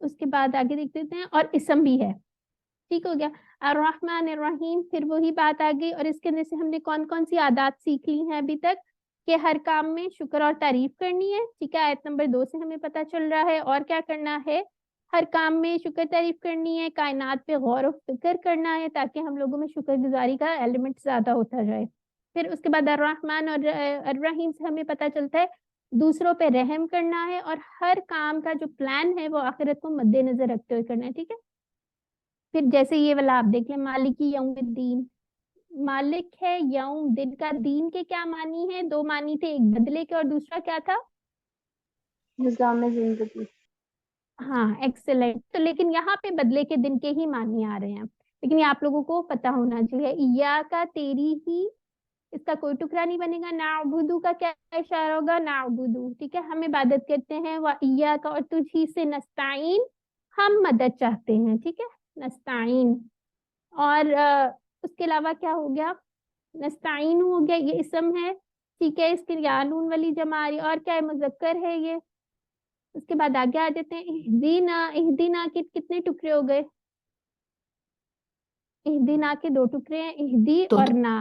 اس کے بعد آگے دیکھ لیتے ہیں، اور اسم بھی ہے، ٹھیک ہو گیا، الرحمن الرحیم، پھر وہی بات آ گئی، اور اس کے اندر سے ہم نے کون کون سی عادات سیکھ لی ہیں ابھی تک، کہ ہر کام میں شکر اور تعریف کرنی ہے، ٹھیک ہے، آیت نمبر 2 سے ہمیں پتہ چل رہا ہے، اور کیا کرنا ہے، ہر کام میں شکر تعریف کرنی ہے، کائنات پہ غور و فکر کرنا ہے تاکہ ہم لوگوں میں شکر گزاری کا ایلیمنٹ زیادہ ہوتا جائے، پھر اس کے بعد الرحمن اور الرحیم سے ہمیں پتہ چلتا ہے دوسروں پہ رحم کرنا ہے، اور ہر کام کا جو پلان ہے وہ آخرت کو مد نظر رکھتے ہوئے کرنا ہے، ٹھیک ہے، پھر جیسے یہ والا آپ دیکھ لیں، مالکی یوم الدین، مالک ہے یوم، دن کا، دین کے کیا معنی ہے، دو معنی تھے، ایک بدلے کے اور دوسرا کیا تھا، نظام زندگی. ہاں ایکسلنٹ، تو لیکن یہاں پہ بدلے کے دن کے ہی معنی آ رہے ہیں، لیکن یہ آپ لوگوں کو پتا ہونا چاہیے، ایا کا تیری ہی، اس کا کوئی ٹکڑا نہیں بنے گا، نعبدو کا کیا اشارہ ہوگا، نعبدو، ٹھیک ہے، ہم عبادت کرتے ہیں، وَإِيَّاكَ، اور تجھی سے نستعین، ہم مدد چاہتے ہیں، ٹھیک ہے، نستعین، اور اس کے علاوہ کیا ہو گیا، نستعین ہو گیا، یہ اسم ہے، ٹھیک ہے، اس کے یانون والی جمع آ رہی، اور کیا ہے، مذکر ہے یہ، اس کے بعد آگے آ جاتے ہیں، اہدینا، اہدینا کے کتنے ٹکڑے ہو گئے، اہدینا کے 2 ٹکڑے ہیں، اہدی تو اور نا،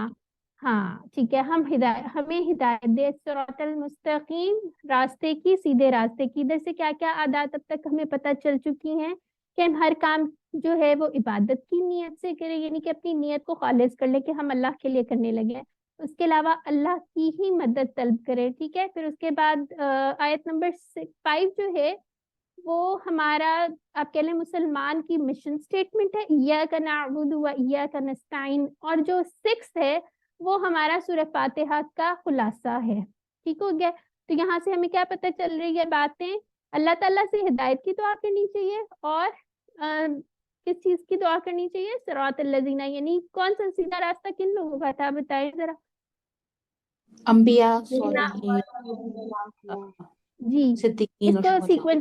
ہاں ٹھیک ہے، ہمیں ہدایت دے، صراط المستقیم، راستے کی، سیدھے راستے کی، ادھر سے کیا کیا عادات اب تک ہمیں پتہ چل چکی ہیں، کہ ہم ہر کام جو ہے وہ عبادت کی نیت سے کریں، یعنی کہ اپنی نیت کو خالص کر لیں کہ ہم اللہ کے لیے کرنے لگے، اس کے علاوہ اللہ کی ہی مدد طلب کریں، ٹھیک ہے، پھر اس کے بعد آیت نمبر 5 جو ہے وہ ہمارا، آپ کہہ لیں مسلمان کی مشن سٹیٹمنٹ ہے، ایاک نعبد و ایاک نستعین، اور جو 6 ہے وہ ہمارا سورہ فاتحہ کا خلاصہ ہے، ٹھیک ہو گیا، تو یہاں سے ہمیں کیا پتہ چل رہی ہے باتیں، اللہ تعالیٰ سے ہدایت کی دعا کرنی چاہیے، اور کس چیز کی دعا کرنی چاہیے، صراط الذین، یعنی کون سا سیدھا راستہ کن لوگوں کا تھا، بتائیں ذرا، انبیاء، جنہیں صالحین، نام کیا ہے. جی، صدیقین اور شہداء.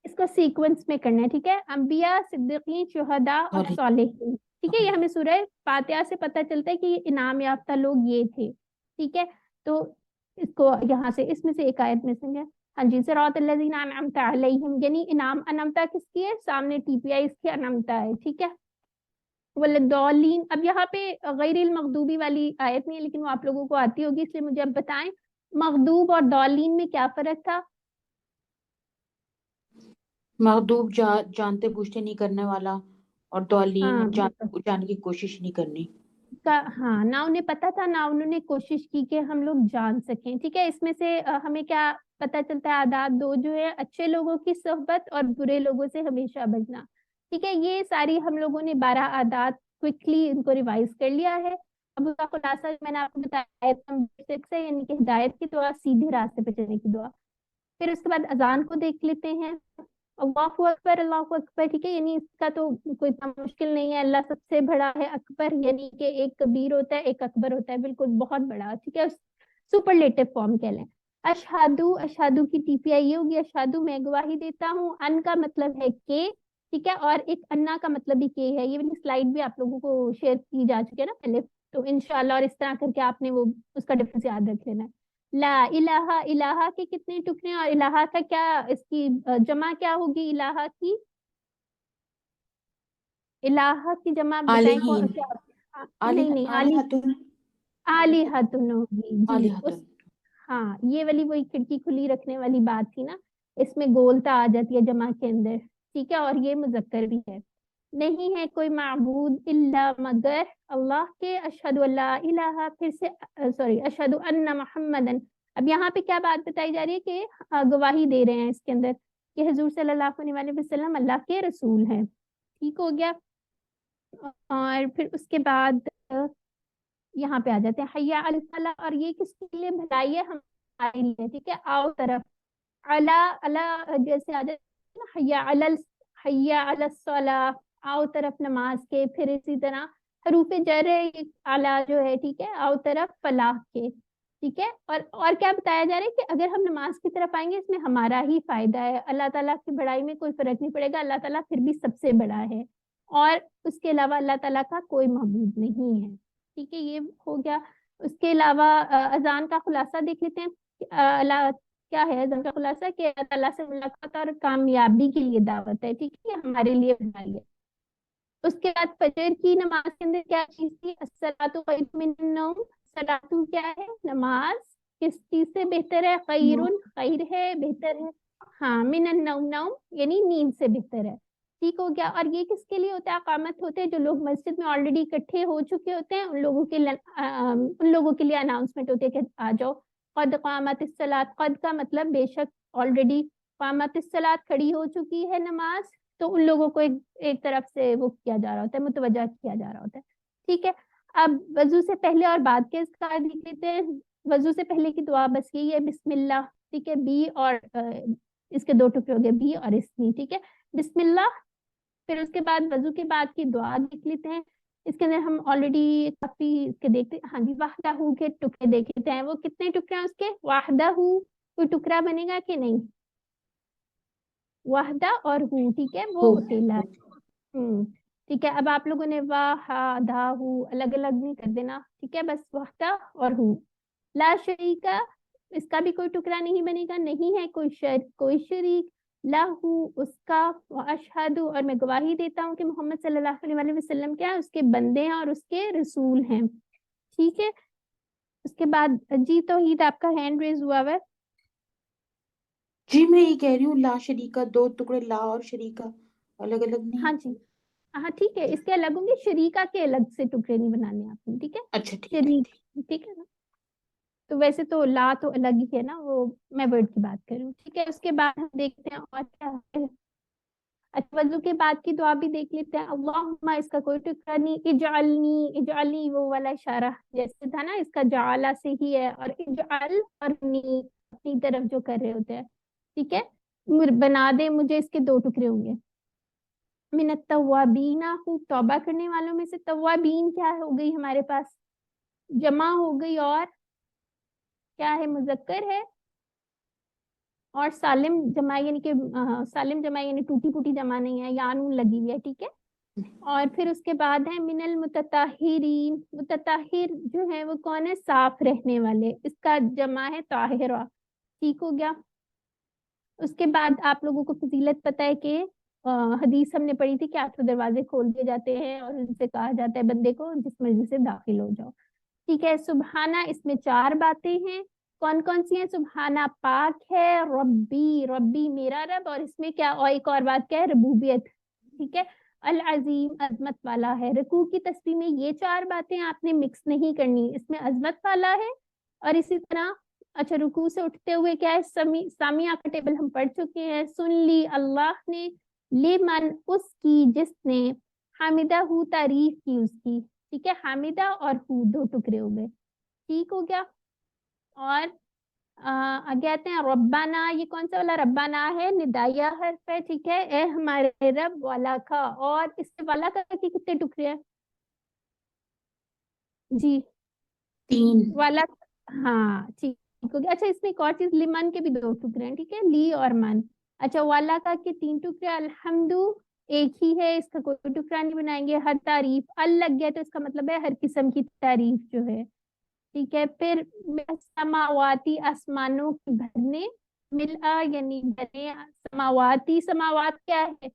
اس کو سیکوینس میں کرنا ہے، ٹھیک ہے، انبیاء، صدیقین، شہداء اور صالحین. صالحین، ٹھیک ہے، یہ ہمیں سورہ فاتحہ سے پتہ چلتا ہے کہ یہ انعام یافتہ لوگ یہ تھے، ٹھیک ہے، تو اس کو یہاں سے، اس میں سے ایک آیت میں سے ہے، ہاں جی، صراط الذین انعمت علیہم، یعنی انعام، انعمتا کس کی ہے، سامنے ٹی پی آئی اس کی انعمتا ہے، ٹھیک ہے، والضالین، اب یہاں پہ غیر المغضوبی والی آیت نہیں ہے، لیکن وہ آپ لوگوں کو آتی ہوگی، اس لیے مجھے اب بتائیں مغضوب اور ضالین میں کیا فرق تھا، مغضوب جانتے بوجھتے نہیں کرنے والا، اور ہاں ضالین بالکل، جاننے کی کوشش نہیں کرنی. ہاں، نہ انہیں پتا تھا، نہ انہوں نے کوشش کی کہ ہم لوگ جان سکیں، ٹھیک ہے، اس میں سے ہمیں کیا پتا چلتا ہے، عادات 2 جو ہے، اچھے لوگوں کی صحبت اور برے لوگوں سے ہمیشہ بچنا، ٹھیک ہے، یہ ساری ہم لوگوں نے 12 عادات کوئکلی ان کو ریوائز کر لیا ہے، اب اس کا خلاصہ میں نے آپ کو بتایا نمبر 6 ہے، یعنی کہ ہدایت کی دعا، سیدھے راستے پہ چلنے کی دعا، پھر اس کے بعد اذان کو دیکھ لیتے ہیں، اللہ اکبر، اللہ اکبر، ٹھیک ہے، یعنی اس کا تو کوئی اتنا مشکل نہیں ہے، اللہ سب سے بڑا ہے، اکبر، یعنی کہ ایک کبیر ہوتا ہے، ایک اکبر ہوتا ہے، بالکل بہت بڑا، ٹھیک ہے، سپرلیٹو فارم کہہ لیں، اشہدو، اشہدو کی ٹی پی آئی یہ ہوگی، اشہدو میں گواہی دیتا ہوں، ان کا مطلب ہے کہ، ٹھیک ہے، اور ایک انا کا مطلب بھی کہ ہے، یہ والی سلائڈ بھی آپ لوگوں کو شیئر کی جا چکی ہے نا پہلے، تو انشاءاللہ، اور اس طرح کر کے آپ نے وہ اس کا ڈفرنس یاد رکھ لینا ہے، لا الہ، الہ کے کتنے ٹکڑے ہیں، اور الہ کا کیا، اس کی جمع کیا ہوگی، الہ کی، الہ کی جمع بتائیں آلہین، کیا، نہیں نہیں، آلہتن، آلیہتن ہوگی، جی، آلہتن. ہاں، یہ والی وہی کھڑکی کھلی رکھنے والی بات تھی نا، اس میں گولتا آ جاتی ہے جمع کے اندر، ٹھیک ہے، اور یہ مذکر بھی ہے، نہیں ہے کوئی معبود الا مگر اللہ کے، اشہد اللہ الہ، پھر سے سوری، اشہد ان محمدن، اب یہاں پہ کیا بات بتائی جا رہی ہے کہ گواہی دے رہے ہیں اس کے اندر کہ حضور صلی اللہ علیہ وسلم اللہ کے رسول ہیں، ٹھیک ہو گیا، اور پھر اس کے بعد یہاں پہ آ جاتے ہیں حیا علی الفلاح، اور یہ کس کے لیے بھلائی ہے، ہمارے لیے، ٹھیک ہے، آؤ طرف، اللہ جیسے آ جاتے ہیں نا، حیا علی الصلاح، آؤ طرف نماز کے، پھر اسی طرح حروف جر ہے، اعلیٰ جو ہے، ٹھیک ہے، آؤ طرف فلاح کے، ٹھیک ہے، اور کیا بتایا جا رہا ہے کہ اگر ہم نماز کی طرف آئیں گے اس میں ہمارا ہی فائدہ ہے، اللہ تعالیٰ کی بڑائی میں کوئی فرق نہیں پڑے گا، اللہ تعالیٰ پھر بھی سب سے بڑا ہے، اور اس کے علاوہ اللہ تعالیٰ کا کوئی معبود نہیں ہے، ٹھیک ہے، یہ ہو گیا، اس کے علاوہ اذان کا خلاصہ دیکھ لیتے ہیں، اللہ کیا ہے اذان کا خلاصہ کہ اللہ تعالیٰ سے ملاقات اور کامیابی کے لیے دعوت ہے، ٹھیک ہے، ہمارے لیے بنا لیا۔ اس کے بعد فجر کی نماز کے اندر کیا چیز تھی؟ الصلاۃ خیر من النوم، صلاۃ کیا ہے؟ نماز کس چیز سے بہتر ہے؟ خیرن، خیر ہے، بہتر ہے، ہاں، من النوم، نوم یعنی نیند سے بہتر ہے، ٹھیک ہو گیا۔ اور یہ کس کے لیے ہوتا ہے؟ اقامت ہوتے ہیں جو لوگ مسجد میں آلریڈی اکٹھے ہو چکے ہوتے ہیں، ان لوگوں کے لیے اناؤنسمنٹ ہوتی ہے کہ آ جاؤ۔ قد قامت الصلاۃ، قد کا مطلب بے شک، آلریڈی، قامت الصلاۃ کھڑی ہو چکی ہے نماز، تو ان لوگوں کو ایک طرف سے وہ کیا جا رہا ہوتا ہے، متوجہ کیا جا رہا ہوتا ہے، ٹھیک ہے۔ اب وضو سے پہلے اور بعد کے اذکار لکھ لیتے ہیں۔ وضو سے پہلے کی دعا بس یہی ہے، بسم اللہ، ٹھیک ہے، بی اور اس کے دو ٹکڑے ہو گئے، بی اور اسمی، ٹھیک ہے، بسم اللہ۔ پھر اس کے بعد وضو کے بعد کی دعا لکھ لیتے ہیں۔ اس کے اندر ہم آلریڈی کافی اس کے دیکھتے ہیں، ہاں جی، وحدہ کے ٹکڑے دیکھ لیتے ہیں، وہ کتنے ٹکڑے ہیں اس کے؟ وحدہ، کوئی ٹکڑا بنے گا کہ نہیں؟ وحدہ اور ہو، ٹھیک ہے، وہ اکیلا ہے، ٹھیک ہے۔ اب آپ لوگوں نے وحدہ الگ الگ نہیں کر دینا، ٹھیک ہے، بس وحدہ اور ہو۔ لا شریکہ، اس کا بھی کوئی ٹکڑا نہیں بنے گا، نہیں ہے کوئی شریک، لہو اس کا، اشہد اور میں گواہی دیتا ہوں کہ محمد صلی اللہ علیہ وسلم کیا ہے؟ اس کے بندے ہیں اور اس کے رسول ہیں، ٹھیک ہے۔ اس کے بعد جی توحید، آپ کا ہینڈ ریز ہوا ہے۔ جی میں یہ کہہ رہی ہوں لا شریکہ، دو ٹکڑے لا اور شریکہ الگ الگ نہیں؟ ہاں جی، ہاں ٹھیک ہے، اس کے الگ ہوں گے، شریکہ کے الگ سے ٹکڑے نہیں بنانے آپ نے، ٹھیک ہے، اچھا ٹھیک ہے۔ شریک، ٹھیک ہے نا۔ تو ویسے تو لا تو الگ ہی ہے نا، وہ میں ورڈ کی بات کر رہی ہوں، ٹھیک ہے۔ اس کے بعد ہم دیکھتے ہیں اور کیا ہے۔ اچھا، وضو کے بعد کی دعا بھی دیکھ لیتے ہیں۔ اللہم، اس کا کوئی ٹکڑا نہیں، اجعلنی وہ والا اشارہ جیسے تھا نا، اس کا جعلہ سے ہی ہے، اور اجعل اور نی اپنی طرف جو کر رہے ہوتے ہیں، ٹھیک ہے، بنا دے مجھے، اس کے دو ٹکڑے ہوں گے۔ من التوابین، توبہ کرنے والوں میں سے، توابین کیا ہو گئی ہمارے پاس؟ جمع ہو گئی، اور کیا ہے؟ مذکر ہے، اور سالم جمع یعنی کہ سالم جمع یعنی ٹوٹی پوٹی جمع نہیں ہے، یا نون لگی ہوئی ہے، ٹھیک ہے۔ اور پھر اس کے بعد ہے من المتطہرین، متطہر جو ہے وہ کون ہے؟ صاف رہنے والے، اس کا جمع ہے طاہرہ، ٹھیک ہو گیا۔ اس کے بعد آپ لوگوں کو فضیلت پتہ ہے کہ حدیث ہم نے پڑھی تھی کہ 8 دروازے کھول دیے جاتے ہیں اور ان سے کہا جاتا ہے بندے کو جس مرضی سے داخل ہو جاؤ، ٹھیک ہے۔ سبحانہ، اس میں 4 باتیں ہیں، کون کون سی ہیں؟ سبحانہ پاک ہے، ربی، ربی میرا رب، اور اس میں کیا، اور ایک اور بات کیا ہے؟ ربوبیت، ٹھیک ہے۔ العظیم، عظمت والا ہے۔ رکوع کی تسبیح میں یہ 4 باتیں آپ نے مکس نہیں کرنی، اس میں عظمت والا ہے، اور اسی طرح اچھا رکوع سے اٹھتے ہوئے کیا ہے؟ سامیہ کا ٹیبل ہم پڑھ چکے ہیں، سن لی اللہ نے، لمن اس کی جس نے، حامدہ ہو تعریف کی اس کی، ٹھیک ہے، حامدہ اور ہو دو ٹکڑے ہو گئے، ٹھیک ہو گیا۔ اور کہتے ہیں ربنا، یہ کون سا والا ربنا ہے؟ ندائیہ حرف ہے، ٹھیک ہے، اے ہمارے رب، والا کا، اور اس سے والا کا کے کتنے ٹکڑے ہیں؟ جی 3۔ والا، ہاں ٹھیک ہو گیا۔ اچھا، اس میں ایک اور چیز، لمن کے بھی 2 ٹکڑے ہیں، ٹھیک ہے، لی اور من۔ اچھا، والا کا کے 3 ٹکڑے، الحمدو ایک ہی ہے، اس کا کوئی ٹکڑا نہیں بنائیں گے۔ ہر تعریف، ال لگ گیا تو اس کا مطلب ہے ہر قسم کی تعریف جو ہے، ٹھیک ہے۔ پھر سماواتی، آسمانوں کے بھرنے، ملآ یعنی بھرنے، سماواتی، سماوات کیا ہے؟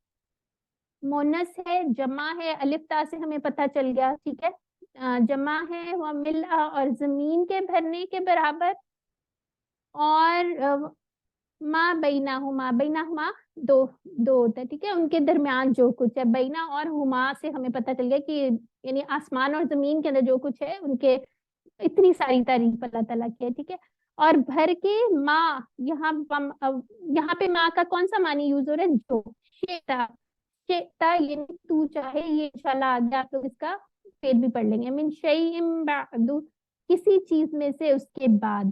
مونس ہے، جمع ہے، الف تا سے ہمیں پتہ چل گیا، ٹھیک ہے، جمع ہے، وہ ملآ اور زمین کے بھرنے کے برابر، اور ما بینہما، بینہما دو ہوتا ہے، ٹھیک ہے، ان کے درمیان جو کچھ ہے، بینا اور ہما سے ہمیں پتہ چل گیا کہ یعنی آسمان اور زمین کے اندر جو کچھ ہے ان کے اتنی ساری تعریف اللہ تعالیٰ کی ہے، ٹھیک ہے۔ اور بھر کے ماں، یہاں پہ ماں کا کون سا معنی یوز ہو رہا ہے؟ جو، شیتا، شیتا یعنی تو چاہے، یہ انشاءاللہ آگے آپ لوگ اس کا پھر بھی پڑھ لیں گے، من شیء بعد، کسی چیز میں سے اس کے بعد،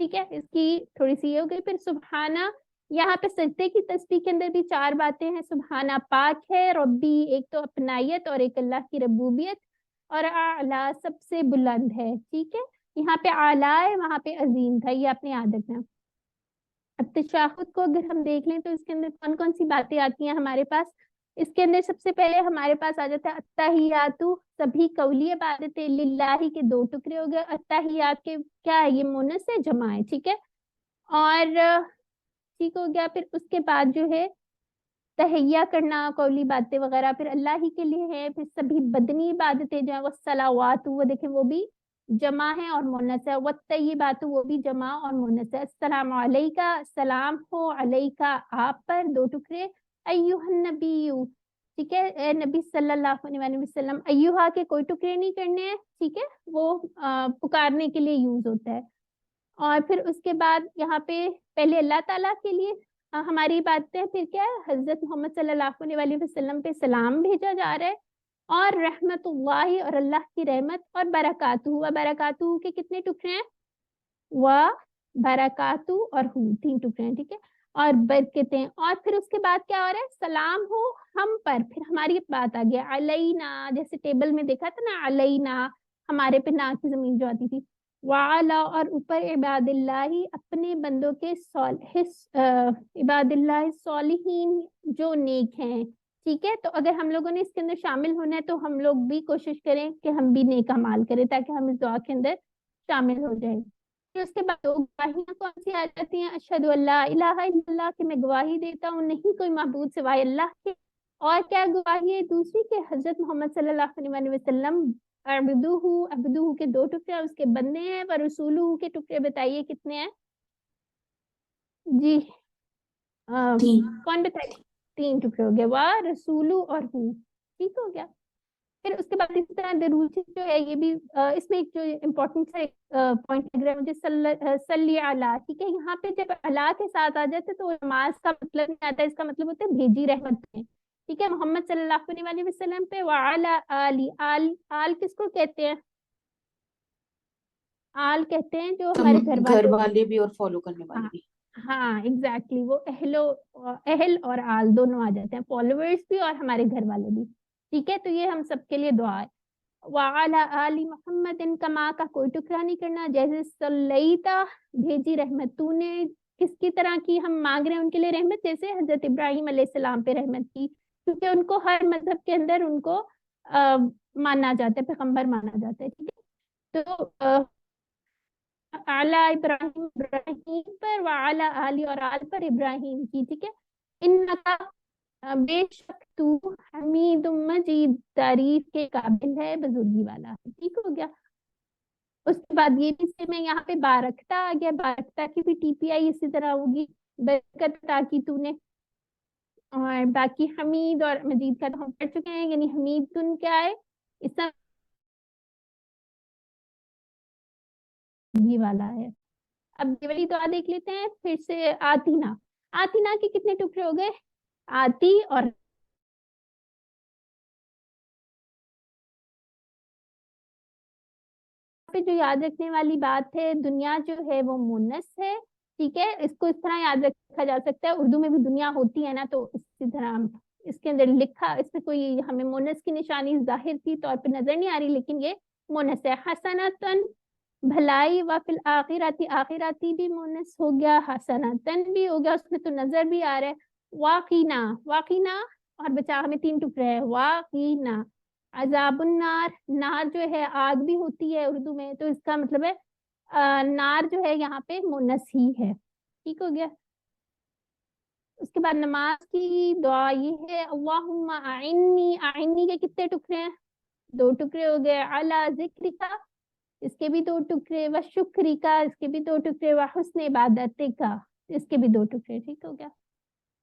ٹھیک ہے، اس کی تھوڑی سی یہ ہو گئی۔ پھر سبحانہ، یہاں پہ سجدے کی تسبیح کے اندر بھی 4 باتیں ہیں، سبحانہ پاک ہے، ربی ایک تو اپنائیت اور ایک اللہ کی ربوبیت، اور اعلیٰ سب سے بلند ہے، ٹھیک ہے، یہاں پہ اعلیٰ ہے، وہاں پہ عظیم تھا، یہ اپنے یاد رکھنا۔ اب تشہد کو اگر ہم دیکھ لیں تو اس کے اندر کون کون سی باتیں آتی ہیں ہمارے پاس؟ اس کے اندر سب سے پہلے ہمارے پاس آ جاتا ہے التحیات، سبھی قولی عبادتیں، للہ کے 2 ٹکڑے ہو گئے، التحیات کے کیا ہے؟ یہ مونس ہے، جمع ہے، ٹھیک ہے۔ اور ٹھیک ہو گیا. پھر اس کے بعد جو ہے تہیا کرنا قولی باتیں وغیرہ پھر اللہ ہی کے لیے ہے. پھر سبھی بدنی عبادتیں جو ہیں وہ صلوات وہ دیکھیں وہ بھی جمع ہے اور مونث ہے. والطیبات وہ بھی جمع اور مونث ہے. السلام علیکہ سلام ہو علیکہ آپ پر دو ٹکڑے. ایھا النبی ٹھیک ہے اے نبی صلی اللہ علیہ وسلم. ایھا کے کوئی ٹکڑے نہیں کرنے ہیں ٹھیک ہے وہ پکارنے کے لیے یوز ہوتا ہے. اور پھر اس کے بعد یہاں پہ پہلے اللہ تعالیٰ کے لیے ہماری باتیں پھر کیا ہے حضرت محمد صلی اللہ علیہ وسلم پہ سلام بھیجا جا رہا ہے. اور رحمت اللہ اور اللہ کی رحمت اور برکاتہ و برکاتہ کے کتنے ٹکڑے ہیں و برکاتہ اور تین ٹکڑے ہیں ٹھیک ہے اور برکتیں. اور پھر اس کے بعد کیا ہو رہا ہے سلام ہو ہم پر. پھر ہماری بات آ گیا علینا جیسے ٹیبل میں دیکھا تھا نا علینا ہمارے پہ نا کی زمین جو آتی تھی. وعلا اور اوپر عباد اللہ اپنے بندوں کے عباد اللہ صالحین جو نیک ہیں ٹھیک ہے. تو اگر ہم لوگوں نے اس کے اندر شامل ہونا ہے تو ہم لوگ بھی کوشش کریں کہ ہم بھی نیک اعمال کریں تاکہ ہم اس دعا کے اندر شامل ہو جائیں. پھر اس کے بعد دو گواہیاں کون سی آ جاتی ہیں اشہد اللہ الہ الا اللہ کہ میں گواہی دیتا ہوں نہیں کوئی معبود سوائے اللہ کے. اور کیا گواہی ہے دوسری کہ حضرت محمد صلی اللہ علیہ وسلم عبدہ کے دو ٹکڑے اس کے بندے ہیں. اور رسولہ کے ٹکڑے بتائیے کتنے ہیں جی کون بتائیے تین ٹکڑے ہو گئے واہ رسولو اور ہوں ٹھیک ہو گیا. پھر اس کے بعد اسی طرح درود جو ہے یہ بھی اس میں ایک جو امپورٹنٹ سا پوائنٹ لگ رہا ہے مجھے صلی علی ٹھیک ہے. یہاں پہ جب اللہ کے ساتھ آ جاتے تو نماز کا مطلب نہیں آتا اس کا مطلب ہوتا ہے بھیجی رحمت میں ٹھیک ہے محمد صلی اللہ علیہ وسلم پہ. وعلی آلی آل کس کو کہتے ہیں آل کہتے ہیں جو ہمارے گھر والے بھی اور فالو کرنے والے بھی. ہاں ایگزیکٹلی وہ اہل اور آل دونوں آ جاتے ہیں فالوورز بھی اور ہمارے گھر والے بھی ٹھیک ہے. تو یہ ہم سب کے لیے دعا ہے. وعلی آل محمد کما کا کوئی ٹکڑا نہیں کرنا جیسے صلیتا بھیجی رحمت تو نے کس کی طرح کی ہم مانگ رہے ہیں ان کے لیے رحمت جیسے حضرت ابراہیم علیہ السلام پہ رحمت کی کیونکہ ان کو ہر مذہب کے اندر ان کو مانا جاتا ہے پیغمبر مانا جاتا ہے ٹھیک ہے. تو اعلیٰ ابراہیم پر وعلی آلی اور آل پر ابراہیم کی ٹھیک ہے. انکا بے شک تو حمید مجید تعریف کے قابل ہے بزرگی والا ٹھیک ہو گیا. اس کے بعد یہ بھی سے میں یہاں پہ بارکتا آ گیا بارکتا کی بھی ٹی پی آئی اسی طرح ہوگی برکت کی تو نے. اور باقی حمید اور مجید کا تو ہم پڑھ چکے ہیں یعنی حمید تن کیا ہے اس طرح والا ہے. اب یہ والی دعا دیکھ لیتے ہیں پھر سے. آتینا آتینا کے کتنے ٹکڑے ہو گئے آتی اور پہ جو یاد رکھنے والی بات ہے دنیا جو ہے وہ مونس ہے ٹھیک ہے. اس کو اس طرح یاد رکھا جا سکتا ہے اردو میں بھی دنیا ہوتی ہے نا تو اسی طرح اس کے اندر لکھا اس میں کوئی ہمیں مونس کی نشانی ظاہر کی طور پہ نظر نہیں آ رہی لیکن یہ مونس ہے. حسنتن بھلائی و فی الآخراتی آخراتی بھی مونس ہو گیا حسنتن بھی ہو گیا اس میں تو نظر بھی آ رہا ہے. واقینا واقینا اور بچا ہمیں تین ٹکڑے ہیں واقینا. عذاب النار نار جو ہے آگ بھی ہوتی ہے اردو میں تو اس کا مطلب ہے نار جو ہے یہاں پہ مونس ہی ہے ٹھیک ہو گیا. اس کے بعد نماز کی دعا یہ ہے اللہم اعنی اعنی کے کتنے ٹکڑے ہیں دو ٹکڑے ہو گئے. علی ذکر کا اس کے بھی دو ٹکڑے و شکری کا اس کے بھی دو ٹکڑے و حسن عبادت کا اس کے بھی دو ٹکڑے ٹھیک ہو گیا.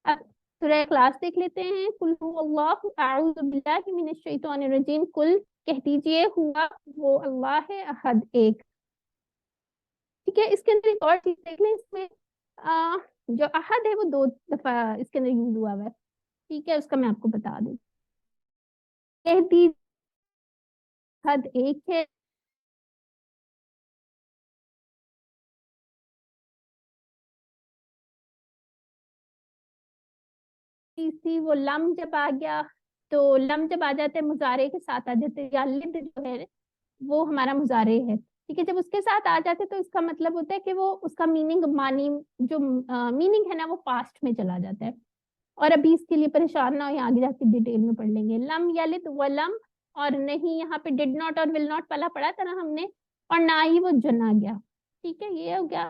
اب سورہ اخلاص دیکھ لیتے ہیں. قل هو اللہ اعوذ باللہ من الشیطان الرجیم قل کہہ دیجئے ہوا وہ اللہ ہے احد ایک ٹھیک ہے. اس کے اندر ایک اور چیز دیکھ لیں اس میں جو احد ہے وہ دو دفعہ اس کے اندر یوز ہوا ہے ٹھیک ہے. اس کا میں آپ کو بتا دوں کہہ دیجئے احد ایک ہے تھی وہ لم جب آ گیا تو لم جب آ جاتے ہیں مضارع کے ساتھ آ جاتے یا لد جو ہے وہ ہمارا مضارع ہے ٹھیک ہے. جب اس کے ساتھ آ جاتے تو اس کا مطلب ہوتا ہے کہ وہ اس کا میننگ معنی جو میننگ ہے نا وہ پاسٹ میں چلا جاتا ہے. اور ابھی اس کے لیے پریشان نہ ہو آگے جا کے ڈیٹیل میں پڑھ لیں گے. لم یلد ولم اور نہیں یہاں پہ ڈڈ ناٹ اور ول ناٹ والا پڑھا تھا نا ہم نے اور نہ ہی وہ جنا گیا ٹھیک ہے. یہ ہو گیا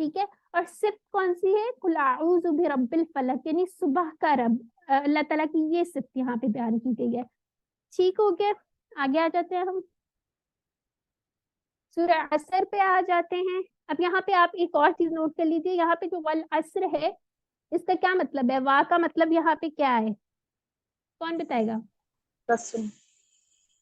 ٹھیک ہے. اور صفت کون سی ہے؟ قل اعوذ برب الفلق، یعنی صبح کا رب. اللہ تعالیٰ کی یہ صفت یہاں پہ بیان کی گئی ہے. ٹھیک ہو گیا. آگے آ جاتے ہیں ہم سورہ عصر پہ آ جاتے ہیں. اب یہاں پہ آپ ایک اور چیز نوٹ کر لیجیے، یہاں پہ جو والعصر ہے اس کا کیا مطلب ہے؟ وا کا مطلب یہاں پہ کیا ہے؟ کون بتائے گا؟ قسم.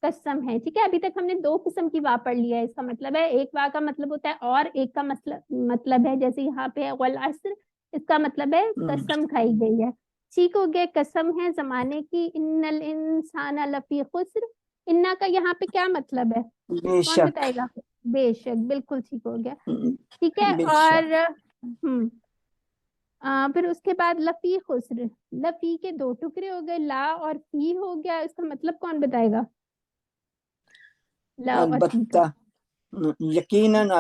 قسم ہے. ٹھیک ہے، ابھی تک ہم نے دو قسم کی وا پڑھ لیا ہے. اس کا مطلب ہے ایک وا کا مطلب ہوتا ہے اور ایک کا مطلب ہے جیسے یہاں پہ والعصر، اس کا مطلب ہے قسم کھائی گئی ہے. ٹھیک ہو گیا. قسم ہے زمانے کی. ان الانسان لفی خسر، انا کا یہاں پہ کیا مطلب ہے؟ بے کون شک. بتائے گا؟ بے شک. بالکل ٹھیک ہو گیا. ٹھیک ہے. بے اور شک. پھر اس کے بعد لفی خسر، لفی کے دو ٹکڑے ہو گئے، لا اور فی ہو گیا. اس کا مطلب کون بتائے گا؟ لا اور فی کا. البتہ، یقیناً، ہاں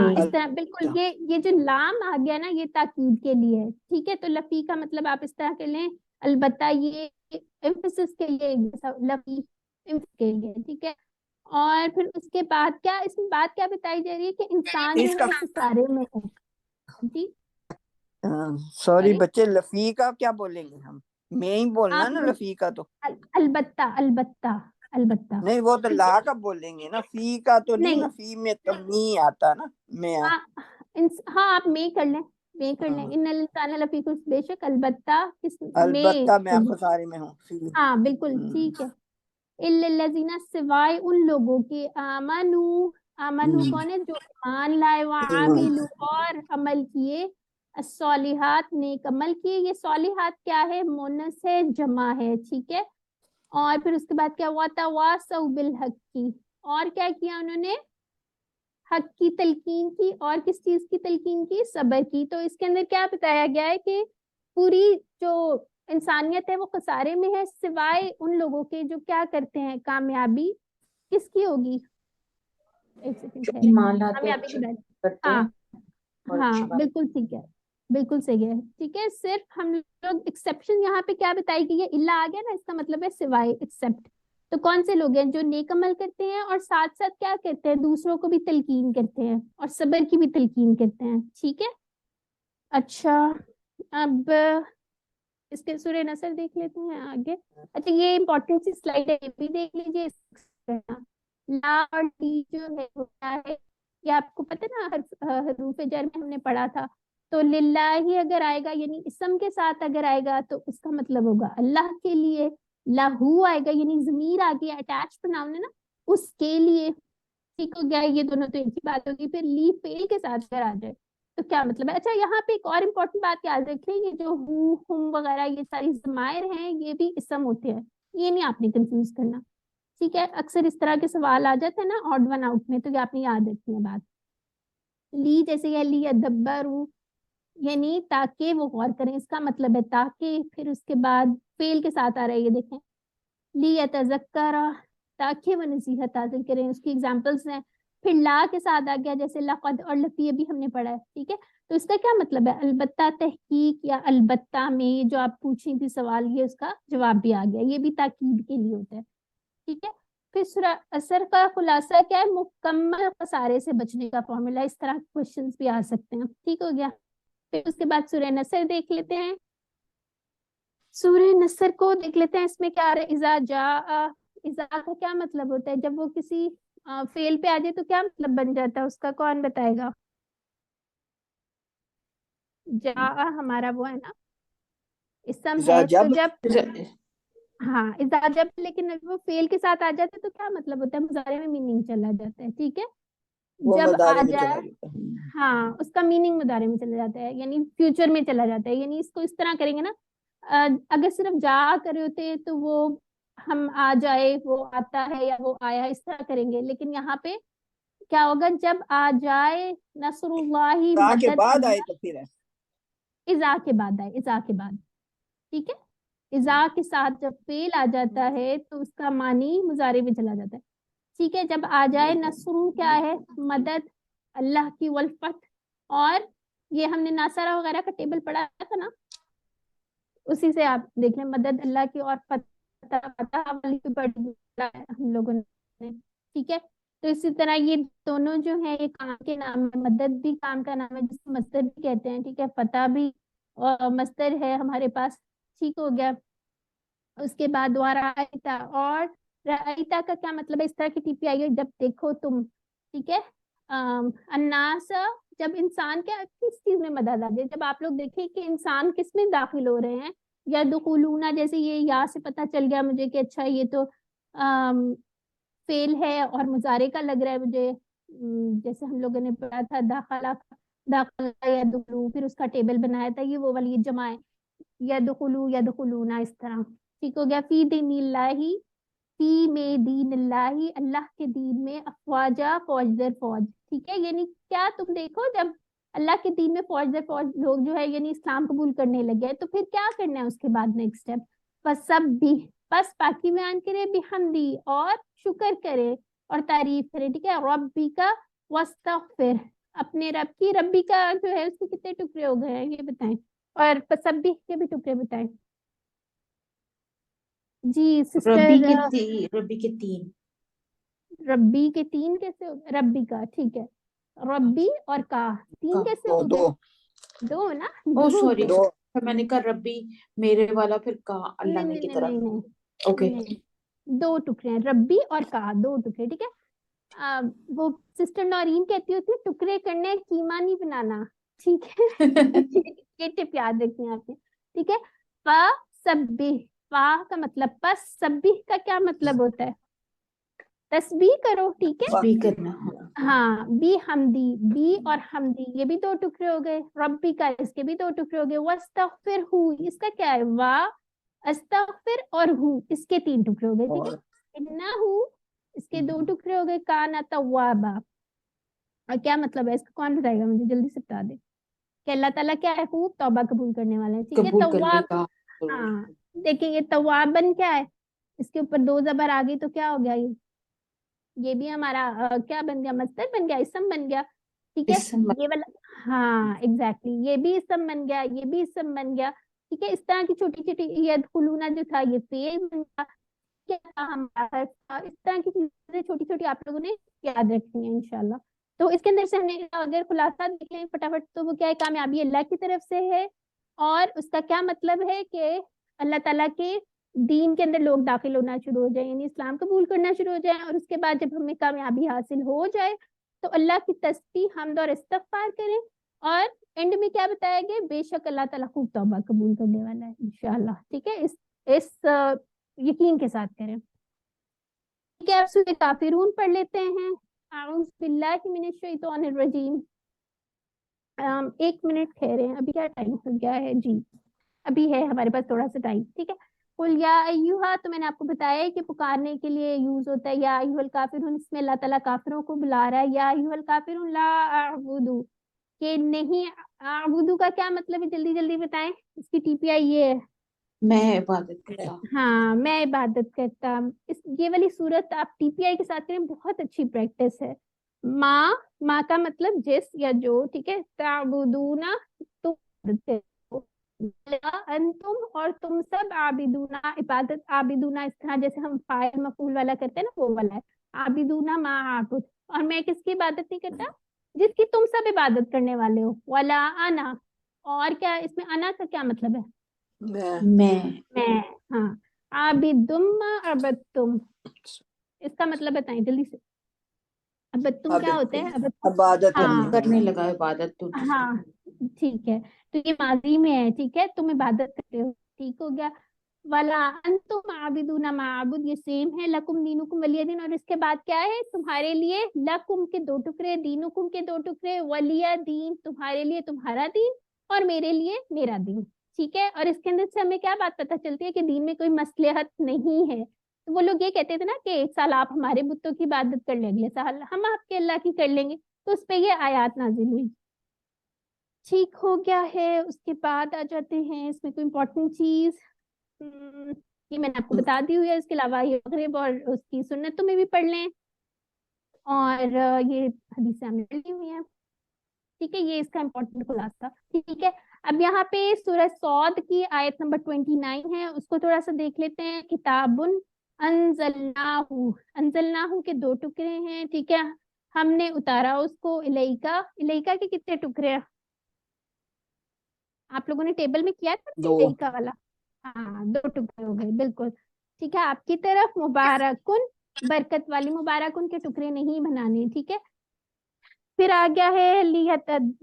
اس نہیں. طرح بالکل. یہ جو لام آ گیا نا، یہ تاکید کے لیے ہے. ٹھیک ہے. تو لفی کا مطلب آپ اس طرح کر لیں، البتہ یہ ایمفسس کے لیے، لفی کے لیے. ٹھیک ہے. اور پھر اس کے بعد کیا، اس میں بات کیا بتائی جا رہی ہے کہ انسان جو اس کا ہے سارے میں ہے. جی سوری سوری بچے، لفیقہ کیا بولیں گے ہم؟ میں ہی بولنا آپ نا لفیقہ تو. البتہ البتہ البتہ نہیں، وہ تو ٹھیک لا ہے. کا بولیں گے نا، فی کا تو نہیں نہیں نا، فی میں تو نہیں آتا نا. میں ہاں ہاں آپ میں کر لیں، میں کر لیں. ان الانسان لفی خسر، بے شک البتہ کس البتہ میں میں. خسارے میں ہوں. فی. ہاں بالکل ٹھیک ہے. الا الذین، سوائے ان لوگوں کے، آمنو. آمنو کون ہے؟ جو ایمان لائے، وعاملوا اور عمل کیے، الصالحات نیک عمل کیے. یہ صالحات کیا ہے؟ مونس ہے، جمع ہے. ٹھیک ہے. اور پھر اس کے بعد کیا ہوا؟ تواصوا بالحق کی. اور کیا کیا انہوں نے؟ حق کی تلقین کی. اور کس چیز کی تلقین کی؟ صبر کی. تو اس کے اندر کیا بتایا گیا ہے کہ پوری جو انسانیت ہے وہ خسارے میں ہے، سوائے ان لوگوں کے جو کیا کرتے ہیں. کامیابی کس کی ہوگی؟ ایک سیکنڈ ٹھہرے. ایمان لاتے کامیابی اچھے کی بات. کرتے ہاں ہیں اور ہاں اچھی بات. بالکل ٹھیک ہے. بالکل صحیح ہے. ٹھیک ہے. صرف ہم لوگ ایکسیپشن یہاں پہ کیا بتائی گئی ہے؟ الا آ گیا نا، اس کا مطلب ہے سوائے، ایکسیپٹ. تو کون سے لوگ ہیں؟ جو نیک عمل کرتے ہیں اور ساتھ ساتھ کیا کرتے ہیں؟ دوسروں کو بھی تلقین کرتے ہیں اور صبر کی بھی تلقین کرتے ہیں. ٹھیک ہے. اچھا اب اس کے سورہ نصر دیکھ لیتے ہیں آگے. اچھا یہ امپورٹنٹ سی سلائیڈ ہے، یہ بھی دیکھ لیجیے. لا اور ٹی جو ہے وہ کیا ہے؟ یہ آپ کو پتہ نا، حروف جر میں ہم نے پڑھا تھا. تو للہ ہی اگر آئے گا، یعنی اسم کے ساتھ اگر آئے گا تو اس کا مطلب ہوگا اللہ کے لیے. لہو آئے گا یعنی ضمیر آ گیا، اٹیچ پرناؤن ہے نا، اس کے لیے. ٹھیک ہو گیا. یہ دونوں تو ایک ہی بات ہوگی. پھر لی فیل کے ساتھ اگر آ جائے تو کیا مطلب ہے؟ اچھا یہاں پہ ایک اور امپورٹنٹ بات یاد رکھیں، یہ جو ہو، ہم وغیرہ یہ ساری ضمائر ہیں، یہ بھی اسم ہوتے ہیں. یہ نہیں آپ نے کنفیوز کرنا. ٹھیک ہے. اکثر اس طرح کے سوال آ جاتے ہیں نا آڈ ون آؤٹ میں، تو یہ آپ نے یاد رکھنی ہے بات. لی جیسے یہ لی ادبرو، یعنی تاکہ وہ غور کریں، اس کا مطلب ہے تاکہ. پھر اس کے بعد فیل کے ساتھ آ رہا ہے، یہ دیکھیں، لی یتذکرہ، تاکہ وہ نصیحت حاصل کریں. اس کی ایگزامپلس ہیں. پھر لا کے ساتھ آ گیا جیسے لقد اور لفی بھی ہم نے پڑھا ہے. ٹھیک ہے. تو اس کا کیا مطلب ہے؟ البتہ، تحقیق یا البتہ میں. یہ جو آپ پوچھی تھی سوال، یہ اس کا جواب بھی آ گیا. یہ بھی تاکید کے لیے ہوتا ہے. ٹھیک ہے. پھر سورہ عصر کا خلاصہ کیا ہے؟ مکمل خسارے سے بچنے کا فارمولا. اس طرح کوشچنس بھی آ سکتے ہیں. ٹھیک ہو گیا. پھر اس کے بعد سورہ نصر دیکھ لیتے ہیں. سورہ نصر کو دیکھ لیتے ہیں. اس میں کیا آ رہا ہے؟ اذا جاء. اذا کا کیا مطلب ہوتا ہے؟ جب وہ کسی فعل پہ آ جائے تو کیا مطلب بن جاتا ہے اس کا؟ کون بتائے گا؟ جاء ہمارا وہ ہے نا اسم ہے. تو جب ہاں اذا جب، لیکن وہ فعل کے ساتھ آ جاتا ہے تو کیا مطلب ہوتا ہے؟ مضارع میں میننگ چلا جاتا ہے. ٹھیک ہے. وہ جب آ مدارے میں جائے، چلا جاتا ہے. ہاں اس کا میننگ مضارع میں چلا جاتا ہے، یعنی فیوچر میں چلا جاتا ہے. یعنی اس کو اس طرح کریں گے نا، اگر صرف جا کرے ہوتے تو وہ ہم آ جائے، وہ آتا ہے یا وہ آیا، اس طرح کریں گے. لیکن یہاں پہ کیا ہوگا؟ جب آ جائے نصر اللہ، تا کے مدد بعد آئے اللہ. تو پھر ہے. اذا کے بعد آئے، اذا کے بعد. ٹھیک ہے. اذا کے ساتھ جب فعل آ جاتا ہے تو اس کا معنی مضارع میں چلا جاتا ہے. ٹھیک ہے. جب آ جائے نصر، کیا ہے؟ مدد اللہ کی، والفتح. اور یہ ہم نے ناصرہ وغیرہ کا ٹیبل پڑھا تھا نا، اسی سے آپ دیکھ لیں. مدد اللہ کی اور فتح والی ہم لوگوں نے. ٹھیک ہے. تو اسی طرح یہ دونوں جو ہیں یہ کام کے نام ہے. مدد بھی کام کا نام ہے جس کو مصدر بھی کہتے ہیں, ٹھیک ہے. فتح بھی مصدر ہے ہمارے پاس, ٹھیک ہو گیا. اس کے بعد ورأیتا, اور رأیتا کا کیا مطلب ہے, اس طرح کی ٹی پی آئی ہے جب دیکھو تم, ٹھیک ہے. الناس, جب انسان کیا کس چیز میں مدد آ جائے, جب آپ لوگ دیکھیں کہ انسان کس میں داخل ہو رہے ہیں. یا دخولون, جیسے یہ یا سے پتہ چل گیا مجھے کہ اچھا یہ تو فعل ہے اور مضارع کا لگ رہا ہے مجھے, جیسے ہم لوگوں نے پڑھا تھا داخلہ, داخلہ یا دخلو, پھر اس کا ٹیبل بنایا تھا, یہ وہ والی جمع ہے یا دخلو یا دخلونا, اس طرح, ٹھیک ہو گیا. فی دین اللہ, فی میں دین اللہ, اللہ کے دین میں, افواجا, فوج در فوج, ٹھیک ہے. یعنی کیا تم دیکھو جب اللہ کے دین میں فوج در فوج لوگ جو ہے یعنی اسلام قبول کرنے لگے تو پھر کیا کرنا ہے اس کے بعد نیکسٹ اسٹیپ, فسب بھی, بس پاکی بیان کرے, بحمدی, اور شکر کرے اور تعریف کرے, ٹھیک ہے. ربی کا واستغفر, اپنے رب کی, ربی کا جو ہے اس کے کتنے ٹکڑے ہو گئے ہیں یہ بتائیں, اور فسبح کے بھی ٹکڑے بتائیں. جی سسٹر, ربی کے تین. ربی کے تین کیسے ہو گئے, ربی کا, ٹھیک ہے. ربی اور کا تین کیسے دو ہو دو گئے, دو نا, او دو سوری, دو میں نے کہا ربی میرے والا, پھر کہا اللہ نہیں نے نہیں کی نہیں طرح. نہیں اوکے. نہیں, دو ٹکڑے ہیں, ربی اور کا دو ٹکڑے, ٹھیک ہے. وہ سسٹر نورین کہتی ہوتی ہے ٹکڑے کرنے, کیما نہیں بنانا, ٹھیک ہے. یہ ٹپ یاد رکھیں آپ نے, ٹھیک ہے. فا سبح, فا کا مطلب پس, سبح کا کیا مطلب ہوتا ہے, تسبیح کرو, ٹھیک ہے. بھی کرنا. ہاں, بی حمدی, بی اور حمدی یہ بھی دو ٹکڑے ہو گئے. ربی کا, اس کے بھی دو ٹکڑے ہو گئے. واستغفر ہو, اس کا کیا ہے, وا استغفر اور ہو, اس کے تین ٹکڑے ہو گئے, ٹھیک ہے. انہو, اس کے دو ٹکڑے ہو گئے. کانا توابا, اور کیا مطلب ہے اس کا, کون بتائے گا مجھے, جلدی سے بتا دے کہ اللہ تعالیٰ کیا ہے, خوب توبہ قبول کرنے والا ہے, ٹھیک ہے. قبول کرنے تواب, کا. ہاں دیکھیں یہ توابن کیا ہے, اس کے اوپر دو زبر آ گئی تو کیا ہو گیا, یہ بھی ہمارا کیا بن گیا, مصدر بن گیا, اسم بن گیا, ٹھیک ہے. اسم. یہ والا, ہاں ایگزیکٹلی, یہ بھی اسم بن گیا, یہ بھی اسم بن گیا, ٹھیک ہے. اس طرح کی چھوٹی چھوٹی, یدخلونا جو تھا یہ فعل بن گیا, کیا تھا ہمارا, اس طرح کی چیزیں چھوٹی چھوٹی آپ لوگوں نے یاد رکھنی ہے انشاءاللہ. تو اس کے اندر سے ہم نے اگر خلاصہ دیکھ لیں فٹافٹ, تو وہ کیا ہے, کامیابی اللہ کی طرف سے ہے, اور اس کا کیا مطلب ہے کہ اللہ تعالیٰ کے دین کے اندر لوگ داخل ہونا شروع ہو جائیں, یعنی اسلام قبول کرنا شروع ہو جائیں, اور اس کے بعد جب ہمیں کامیابی حاصل ہو جائے تو اللہ کی تسبیح, حمد اور استغفار کریں, اور اینڈ میں کیا بتایا گیا, بے شک اللہ تعالیٰ خوب توبہ قبول کرنے والا ہے انشاءاللہ, ٹھیک ہے. اس یقین کے ساتھ کریں, ٹھیک ہے. اب سورہ کافرون پڑھ لیتے ہیں. اعوذ باللہ من الشیطان الرجیم. 1 منٹ ٹھہرے, ابھی کیا ٹائم ہو گیا ہے, جی ابھی ہے ہمارے پاس تھوڑا سا ٹائم, ٹھیک ہے. قل یا ایھا, تو میں نے آپ کو بتایا ہے کہ پکارنے کے لیے یوز ہوتا ہے یا ایھا الکافرون, اس میں اللہ تعالیٰ کافروں کو بلا رہا ہے. یا ایھا الکافرون لا اعبد, کہ نہیں, اعبد کا کیا مطلب ہے, جلدی جلدی بتائیں, اس کی ٹی پی آئی یہ ہے, میں عبادت کرتا ہوں. ہاں میں عبادت کرتا ہوں. یہ والی صورت آپ ٹی پی آئی کے ساتھ کریں, بہت اچھی پریکٹس ہے. ماں, ماں کا مطلب جس یا جو, ٹھیک ہے. تعبدونا, تم, انتم, اور تم سب, عابدونا, عبادت, عابدونا اس طرح جیسے ہم فاعل مفعول والا کرتے ہیں نا, وہ والا ہے. عابدونا ما اعبد, اور میں کس کی عبادت نہیں کرتا, جس کی تم سب عبادت کرنے والے ہو. ولا انا, اور کیا اس میں انا کا کیا مطلب ہے, میں, ہاں. عابدم ما عبدتم, اس کا مطلب بتائیں جلدی سے. عبدتم کیا ہوتے ہیں, عبادت ہاں کرنے لگا عبادت تو. ہاں ٹھیک ہے, تو یہ ماضی میں ہے, ٹھیک ہے, تم عبادت کرتے ہو, ٹھیک ہو گیا. ولا انتم عابدون ما اعبد, یہ سیم ہے. لکم دینکم ولی دین, اور اس کے بعد کیا ہے, تمہارے لیے, لکم کے دو ٹکڑے, دینکم کے دو ٹکڑے, ولی دین تمہارے لیے تمہارا دین, اور میرے لیے میرا دین, ٹھیک ہے. اور اس کے اندر سے ہمیں کیا بات پتہ چلتی ہے کہ دین میں کوئی مصلحت نہیں ہے. تو وہ لوگ یہ کہتے تھے نا کہ ایک سال آپ ہمارے بتوں کی عبادت کر لیں, اگلے سال ہم آپ کے اللہ کی کر لیں گے, تو اس پہ یہ آیات نازل ہوئی, ٹھیک ہو گیا ہے. اس کے بعد آ جاتے ہیں اس میں کوئی امپورٹنٹ چیز, یہ میں نے آپ کو بتا دی ہوئی ہے. اس کے علاوہ یہ مغرب اور اس کی سنتوں میں بھی پڑھ لیں, اور یہ حدیثیں ہم نے پڑھی ہوئی ہیں, ٹھیک ہے. یہ اس کا امپورٹنٹ خلاصہ, ٹھیک ہے. اب یہاں پہ سورہ صاد کی آیت نمبر 29 ہے, اس کو تھوڑا سا دیکھ لیتے ہیں. کتابن انزلناہو، انزلناہو کے 2 ٹکڑے ہیں، ٹھیک ہے، ہم نے اتارا اس کو، الیکا، الیکا کے کتنے ٹکڑے ہیں؟ آپ لوگوں نے ٹیبل میں کیا تھا دو الیکا والا؟ ہاں 2 ٹکڑے ہو گئے، بالکل ٹھیک ہے۔ آپ کی طرف مبارکن، برکت والی، مبارکن کے ٹکڑے نہیں بنانے، ٹھیک ہے۔ پھر آ گیا ہے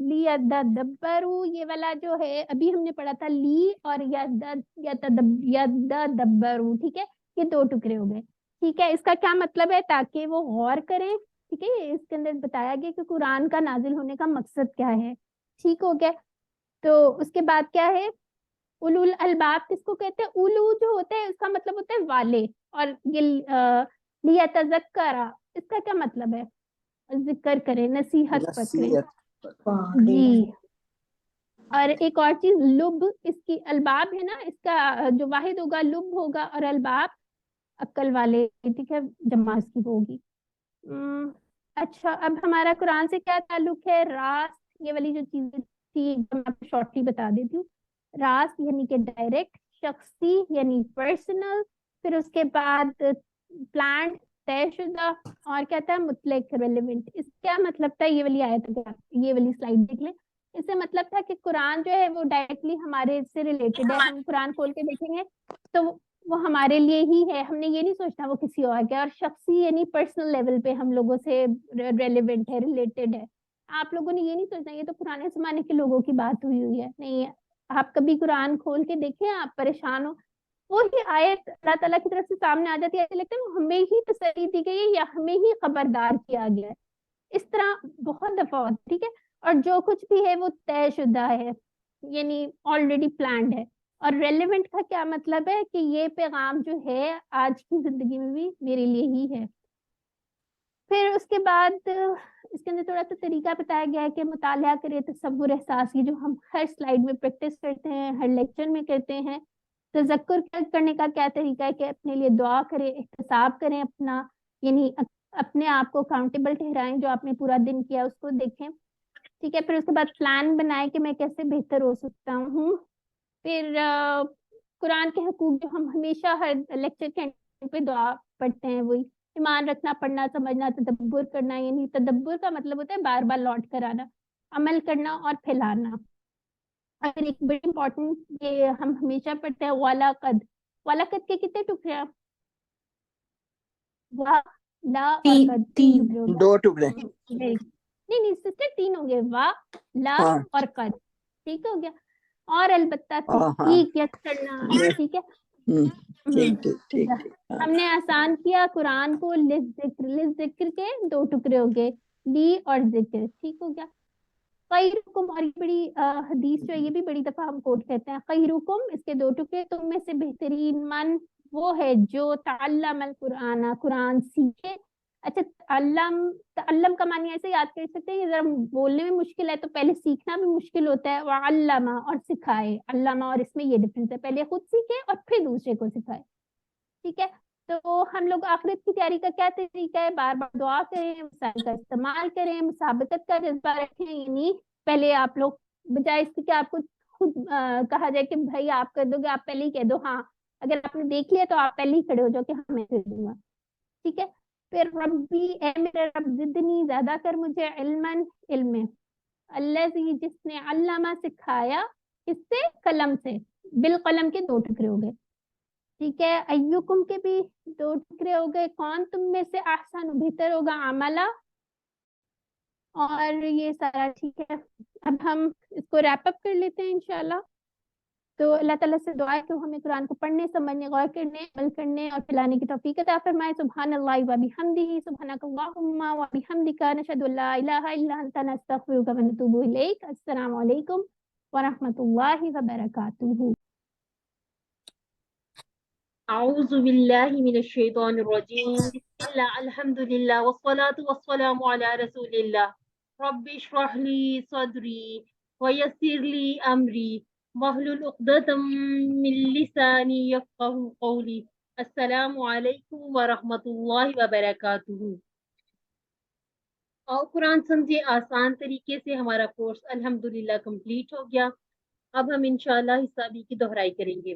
لیتدبروا، یہ والا جو ہے ابھی ہم نے پڑھا تھا لی اور یتدبروا، ٹھیک ہے، یہ 2 ٹکڑے ہو گئے، ٹھیک ہے۔ اس کا کیا مطلب ہے؟ تاکہ وہ غور کریں، ٹھیک ہے، اس کے اندر بتایا گیا کہ قرآن کا نازل ہونے کا مقصد کیا ہے، ٹھیک ہو گیا۔ تو اس کے بعد کیا ہے؟ اولو الالباب کس کو کہتے ہیں؟ اولو جو ہوتا ہے اس کا مطلب ہوتا ہے والے، اور یہ لیتذکر، اس کا کیا مطلب ہے؟ ذکر کرے، نصیحت پکڑے، نصیحت جی۔ اور ایک اور چیز لب، اس کی الباب ہے نا، اس کا جو واحد ہوگا لب ہوگا، اور الباب عقل والے، ٹھیک ہے، جمع اس کی ہوگی۔ اچھا، اب ہمارا قرآن سے کیا تعلق ہے؟ راست، یہ والی جو چیزیں تھی میں آپ کو شارٹلی بتا دیتی ہوں۔ راست یعنی کہ ڈائریکٹ، شخصی یعنی پرسنل، پھر اس کے بعد پلانڈ طے شدہ، اور کیا تھا؟ مطلق ریلیونٹ۔ اس کا مطلب تھا، یہ والی آیت، یہ والی سلائڈ دیکھ لیں، اس سے مطلب تھا کہ قرآن جو ہے وہ ڈائریکٹلی ہمارے سے ریلیٹڈ ہے، ہم قرآن کھول کے دیکھیں گے تو وہ ہمارے لیے ہی ہے، ہم نے یہ نہیں سوچنا وہ کسی اور کے، اور شخصی یعنی پرسنل لیول پہ ہم لوگوں سے ریلیونٹ ہے، ریلیٹڈ ہے۔ آپ لوگوں نے یہ نہیں سوچنا یہ تو پرانے زمانے کے لوگوں کی بات ہوئی ہے، نہیں، آپ کبھی قرآن کھول کے دیکھیں، آپ پریشان ہو، وہی آیت اللہ تعالیٰ کی طرف سے سامنے آ جاتی ہے، ایسے لگتا ہے وہ ہمیں ہی تسلی دی گئی ہے یا ہمیں ہی خبردار کیا گیا ہے، اس طرح بہت دفعہ ہوتا ہے، ٹھیک ہے۔ اور جو کچھ بھی ہے وہ طے شدہ ہے، یعنی آلریڈی پلانڈ ہے۔ اور ریلیونٹ کا کیا مطلب ہے؟ کہ یہ پیغام جو ہے آج کی زندگی میں بھی میرے لیے ہی ہے۔ پھر اس کے بعد اس کے اندر تھوڑا سا طریقہ بتایا گیا ہے کہ مطالعہ کرے، تصور، احساس، یہ جو ہم ہر سلائیڈ میں پریکٹس کرتے ہیں، ہر لیکچر میں کرتے ہیں۔ تذکر کرنے کا کیا طریقہ ہے؟ کہ اپنے لیے دعا کریں، احتساب کریں اپنا، یعنی اپنے آپ کو اکاؤنٹیبل ٹھہرائیں، جو آپ نے پورا دن کیا اس کو دیکھیں، ٹھیک ہے۔ پھر اس کے بعد پلان بنائیں کہ میں کیسے بہتر ہو سکتا ہوں۔ پھر قرآن کے حقوق جو ہم ہمیشہ ہر لیکچر کے اینڈ پہ دعا پڑھتے ہیں، وہی ایمان رکھنا، پڑھنا، سمجھنا، تدبر کرنا، یعنی تدبر کا مطلب ہوتا ہے بار بار لوٹ کر آنا، عمل کرنا اور پھیلانا۔ اگر ایک بڑی امپورٹنٹ یہ ہم ہمیشہ پڑھتے ہیں، وَلَقَدْ، وَلَقَدْ کے کتنے ٹکڑے ہیں؟ وا، لا اور قد، 3 ٹکڑے ہو گئے۔ 2 ٹکڑے نہیں سسٹر، 3 ہو گئے، وا، لا ہاں اور قد، ٹھیک ہو گیا۔ اور البتہ ہاں تحقیق یا کرنا، ٹھیک ہے۔ ٹھیک ٹھیک ہاں ہم نے آسان کیا قرآن کو، ذکر کے 2 ٹکڑے ہو گئے، لی اور ذکر، ٹھیک ہو گیا۔ خیرکم، اور یہ بڑی حدیث جو ہے یہ بھی بڑی دفعہ ہم کوٹ کرتے ہیں، خیرکم، اس کے 2 ٹکڑے، تم میں سے بہترین من وہ ہے جو تعلم القرآن، قرآن سیکھے۔ اچھا، تعلم کا معنی ایسے یاد کر سکتے ہیں، یہ ذرا بولنے میں مشکل ہے تو پہلے سیکھنا بھی مشکل ہوتا ہے، وعلم، اور سکھائے، علامہ، اور اس میں یہ ڈفرینس ہے، پہلے خود سیکھے اور پھر دوسرے کو سکھائے، ٹھیک ہے۔ تو ہم لوگ آخرت کی تیاری کا کیا طریقہ ہے؟ بار بار دعا کریں، وسائل کا استعمال کریں، مسابقت کا جذبہ رکھیں، یعنی پہلے آپ لوگ بجائے اس کے کہ آپ کو خود کہا جائے کہ بھائی آپ کر دو گے، آپ پہلے ہی کہہ دو، ہاں اگر آپ نے دیکھ لیا تو آپ پہلے ہی کھڑے ہو جاؤ کہ ہاں میں کر دوں گا، ٹھیک ہے۔ پھر ربی، اے میرے رب، زدنی، زیادہ کر مجھے، علماً، علم، الذی، جس نے، علامہ، سکھایا، اس سے، قلم سے، بالقلم کے 2 ٹکڑے ہو گئے، ٹھیک ہے۔ ایوکم کے بھی 2 ٹکڑے ہو گئے، کون تم میں سے احسن، بہتر ہوگا، عملہ، اور یہ سارا ٹھیک ہے۔ اب ہم اس کو ریپ اپ کر لیتے ہیں انشاءاللہ۔ تو اللہ تعالیٰ سے دعا ہے کہ ہمیں قرآن کو پڑھنے، سمجھنے، غور کرنے، عمل کرنے اور پھیلانے کی توفیق عطا فرمائے۔ سبحان اللہ و بحمدہ، سبحانک اللہم و بحمدک، نشہد ان لا الہ الا انت، نستغفرک و نتوب الیک۔ السلام علیکم ورحمۃ اللہ وبرکاتہ۔ اعوذ باللہ من الشیطان الرجیم، بسم اللہ، الحمد للہ، والصلاة والسلام علی رسول اللہ۔ رب اشرح لی صدری ویسر لی امری واحلل عقدۃ من لسانی یفقہوا قولی۔ السلام علیکم ورحمۃ اللہ وبرکاتہ۔ اور قرآن سمجھے آسان طریقے سے ہمارا کورس الحمدللہ کمپلیٹ ہو گیا۔ اب ہم انشاءاللہ حصہ بی کی دہرائی کریں گے۔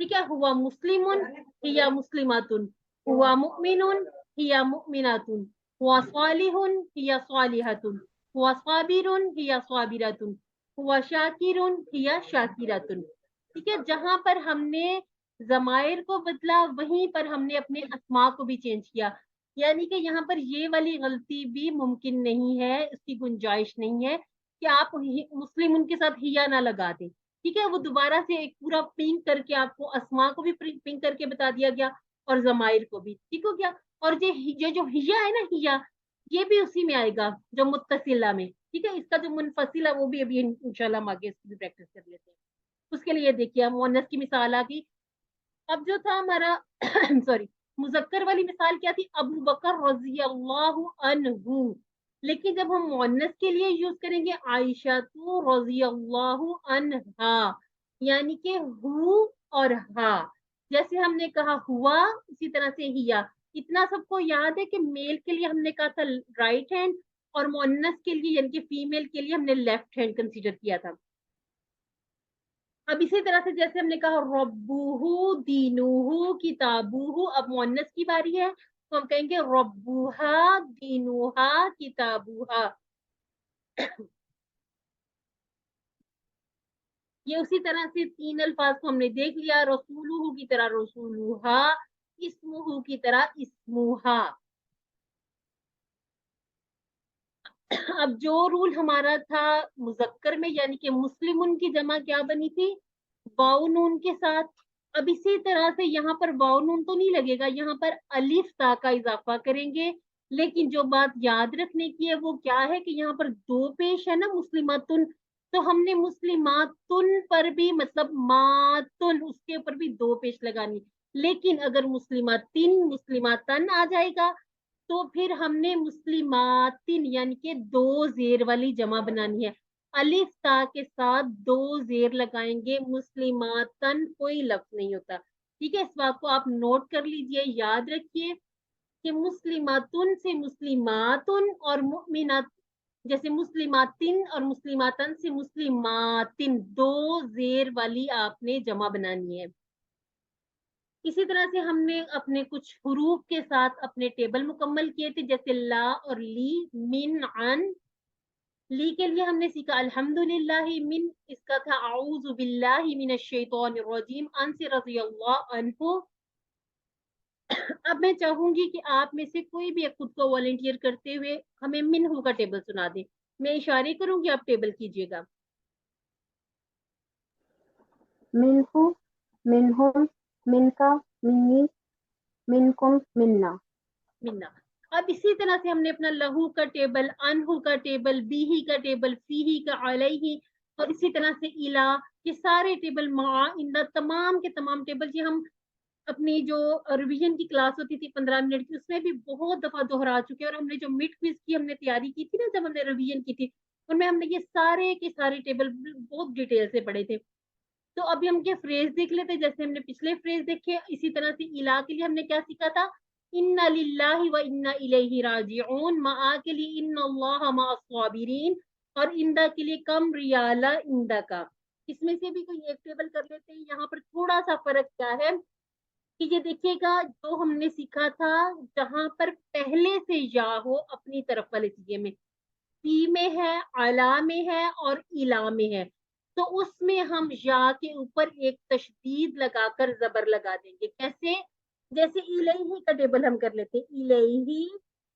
ٹھیک ہے. ہوا مسلمن ہیا مسلماتن، ہوا مؤمنن ہیا مؤمناتن، ہوا صالحن ہیا صالحاتن، ہوا صابرن ہیا صابراتن، ہوا شاکرن ہیا شاکراتن. ٹھیک ہے. جہاں پر ہم نے ضمائر کو بدلا وہیں پر ہم نے اپنے اسماء کو بھی چینج کیا. یعنی کہ یہاں پر یہ والی غلطی بھی ممکن نہیں ہے، اس کی گنجائش نہیں ہے کہ آپ مسلم ان کے ساتھ ہیا نہ لگا دیں. ٹھیک ہے. وہ دوبارہ سے ایک پورا پنک کر کے آپ کو اسماء کو بھی پنک کر کے بتا دیا گیا اور ضمائر کو بھی. ٹھیک ہو گیا. اور یہ جو ہیا ہے نا، ہیا یہ بھی اسی میں آئے گا جو متصلہ میں. ٹھیک ہے. اس کا جو منفصل ہے وہ بھی ابھی انشاءاللہ ہم آگے اس کی بھی پریکٹس کر لیتے ہیں. اس کے لیے دیکھیے مؤنث کی مثال آ گئی. اب جو تھا ہمارا سوری مذکر والی مثال کیا تھی؟ ابو بکر رضی اللہ عنہ. لیکن جب ہم مؤنث کے لیے یوز کریں گے عائشہ تو رضی اللہ عنہا، یعنی کہ ہو اور ہا. جیسے ہم نے کہا ہوا اسی طرح سے ہیا. اتنا سب کو یاد ہے کہ میل کے لیے ہم نے کہا تھا رائٹ ہینڈ اور مؤنث کے لیے یعنی کہ فیمیل کے لیے ہم نے لیفٹ ہینڈ کنسیڈر کیا تھا. اب اسی طرح سے جیسے ہم نے کہا ربوہ دینوہ کتابوہ، اب مؤنث کی باری ہے تو ہم کہیں گے ربوہا دینوہا کتابوہا. یہ اسی طرح سے تین الفاظ کو ہم نے دیکھ لیا. رسولہ کی طرح رسولوہا، اسمہ کی طرح اسموہا. اب جو رول ہمارا تھا مذکر میں یعنی کہ مسلمن کی جمع کیا بنی تھی؟ واو نون کے ساتھ. اب اسی طرح سے یہاں پر واو نون تو نہیں لگے گا، یہاں پر الف تا کا اضافہ کریں گے. لیکن جو بات یاد رکھنے کی ہے وہ کیا ہے کہ یہاں پر دو پیش ہے نا مسلماتن، تو ہم نے مسلماتن پر بھی مطلب ماتن اس کے اوپر بھی دو پیش لگانی. لیکن اگر مسلماتن مسلماتن آ جائے گا تو پھر ہم نے مسلماتن یعنی کہ دو زیر والی جمع بنانی ہے. الف تا کے ساتھ دو زیر لگائیں گے، مسلماتن کوئی لفظ نہیں ہوتا. ٹھیک ہے. اس بات کو آپ نوٹ کر لیجئے، یاد رکھیے کہ مسلماتن سے مسلماتن اور مؤمنات جیسے مسلماتن اور مسلماتن سے مسلماتن دو زیر والی آپ نے جمع بنانی ہے. اسی طرح سے ہم نے اپنے کچھ حروف کے ساتھ اپنے ٹیبل مکمل کیے تھے، جیسے لا اور لی. من عن، لی کے لیے ہم نے سیکھا الحمدللہ. من اس کا تھا اعوذ باللہ من الشیطان الرجیم. ان سے رضی اللہ عنہ. اب میں چاہوں گی کہ آپ میں سے کوئی بھی خود کو والنٹیئر کرتے ہوئے ہمیں منہو کا ٹیبل سنا دے. میں اشارے کروں گی، آپ ٹیبل کیجئے گا. منہو، منہم، منکا، منی، منکم، منا. منا. اب اسی طرح سے ہم نے اپنا لہو کا ٹیبل، انہو کا ٹیبل، بیہی کا ٹیبل، فیہی کا، علیہ اور اسی طرح سے الا، یہ سارے ٹیبل مع اندہ تمام کے تمام ٹیبل یہ ہم اپنی جو ریویژن کی کلاس ہوتی تھی 15 منٹ کی اس میں بھی بہت دفعہ دہرا چکے. اور ہم نے جو مڈ کوئز کی ہم نے تیاری کی تھی نا جب ہم نے ریویژن کی تھی ان میں ہم نے یہ سارے کے سارے ٹیبل بہت ڈیٹیل سے پڑھے تھے. تو ابھی ہم کے فریز دیکھ لیتے جیسے ہم نے پچھلے فریز دیکھے. اسی طرح سے الا کے لیے ہم نے کیا سیکھا تھا؟ انا للہ و انا الیہ راجعون. مع کے لیے ان اللہ مع الصابرین اور اندہ کے لیے کم ریالہ اندہ کا. اس میں سے بھی کوئی ایک ٹیبل کر لیتے ہیں. یہاں پر تھوڑا سا فرق کیا ہے کہ یہ دیکھیے گا جو ہم نے سیکھا تھا جہاں پر پہلے سے یا ہو اپنی طرف والے سیگے میں، فی میں ہے، علا میں ہے اور الا میں ہے، تو اس میں ہم یا کے اوپر ایک تشدید لگا کر زبر لگا دیں گے. کیسے؟ جیسے الیہ کا ٹیبل ہم کر لیتے الیہ،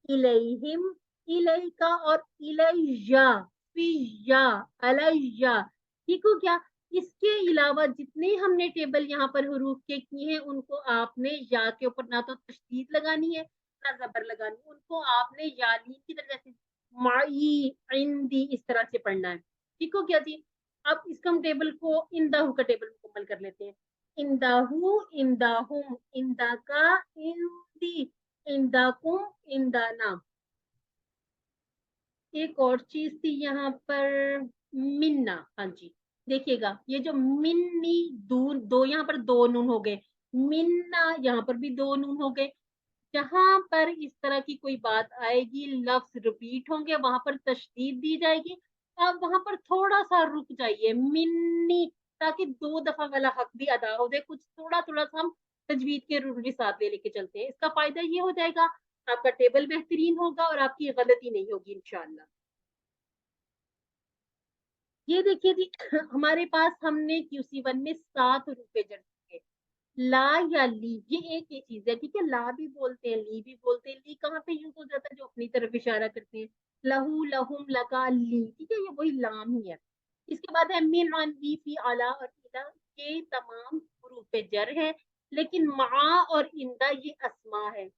الیہم، الیکا اور الیہ، فی یا، علیہ. ٹھیک ہو گیا؟ اس کے علاوہ جتنے ہم نے ٹیبل یہاں پر حروف کے کیے ہیں ان کو آپ نے یا کے اوپر نہ تو تشدید لگانی ہے نہ زبر لگانی ہے. ان کو آپ نے یا لین کی طرح جیسے معی، عندی اس طرح سے پڑھنا ہے. ٹھیک ہو گیا جی؟ اب اس کا ہم ٹیبل کو اندہ کا ٹیبل مکمل کر لیتے ہیں. اندہو، اندہم، اندکا، اندی، اندکم، اندانا. ایک اور چیز تھی یہاں پر منا. ہاں جی دیکھیے گا یہ جو منی دو یہاں پر دو نون ہو گئے، منا یہاں پر بھی دو نون ہو گئے. جہاں پر اس طرح کی کوئی بات آئے گی لفظ ریپیٹ ہوں گے وہاں پر تشدید دی جائے گی. اب وہاں پر تھوڑا سا رک جائیے، منی تاکہ 2 دفعہ والا حق بھی ادا ہو جائے. کچھ تھوڑا تھوڑا سا ہم تجوید کے رول بھی ساتھ لے کے چلتے ہیں. اس کا فائدہ یہ ہو جائے گا آپ کا ٹیبل بہترین ہوگا اور آپ کی غلطی نہیں ہوگی انشاءاللہ. یہ دیکھیے جی ہمارے پاس ہم نے QC1 میں 7 حروف جر دیے. لا یا لی یہ ایک ہی چیز ہے, ٹھیک ہے. لا بھی بولتے ہیں, لی بھی بولتے ہیں. لی کہاں پہ یوز ہو جاتا ہے؟ جو اپنی طرف اشارہ کرتے ہیں. لہو, لہم, لکا, لی, ٹھیک ہے, یہ وہی لام ہی ہے. اس کے بعد ہے من, عن, بی, فی, علی اور الا. یہ تمام حروف جر ہے, لیکن مع اور اندہ یہ اسما ہے.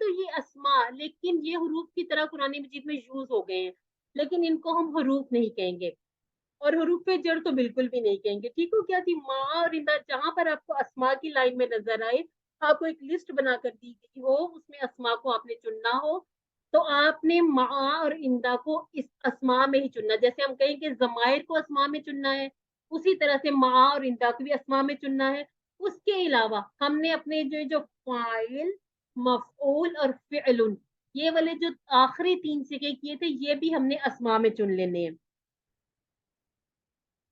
تو یہ اسما, لیکن یہ حروف کی طرح قرآن مجید میں یوز ہو گئے ہیں, لیکن ان کو ہم حروف نہیں کہیں گے, اور حروف جر تو بالکل بھی نہیں کہیں گے. ٹھیک ہو کیا تھی ماں اور اندہ. جہاں پر آپ کو اسما کی لائن میں نظر آئے, آپ کو ایک لسٹ بنا کر دی گئی ہو, اس میں اسما کو آپ نے چننا ہو, تو آپ نے ماں اور اندہ کو اس اسما میں ہی چننا. جیسے ہم کہیں کہ ضمائر کو اسما میں چننا ہے, اسی طرح سے ماں اور اندہ کو بھی اسما میں چننا ہے. اس کے علاوہ ہم نے اپنے جو فاعل, مفعول اور فعل, یہ والے جو آخری 3 سکے کیے تھے, یہ بھی ہم نے اسما میں چن لینے ہیں.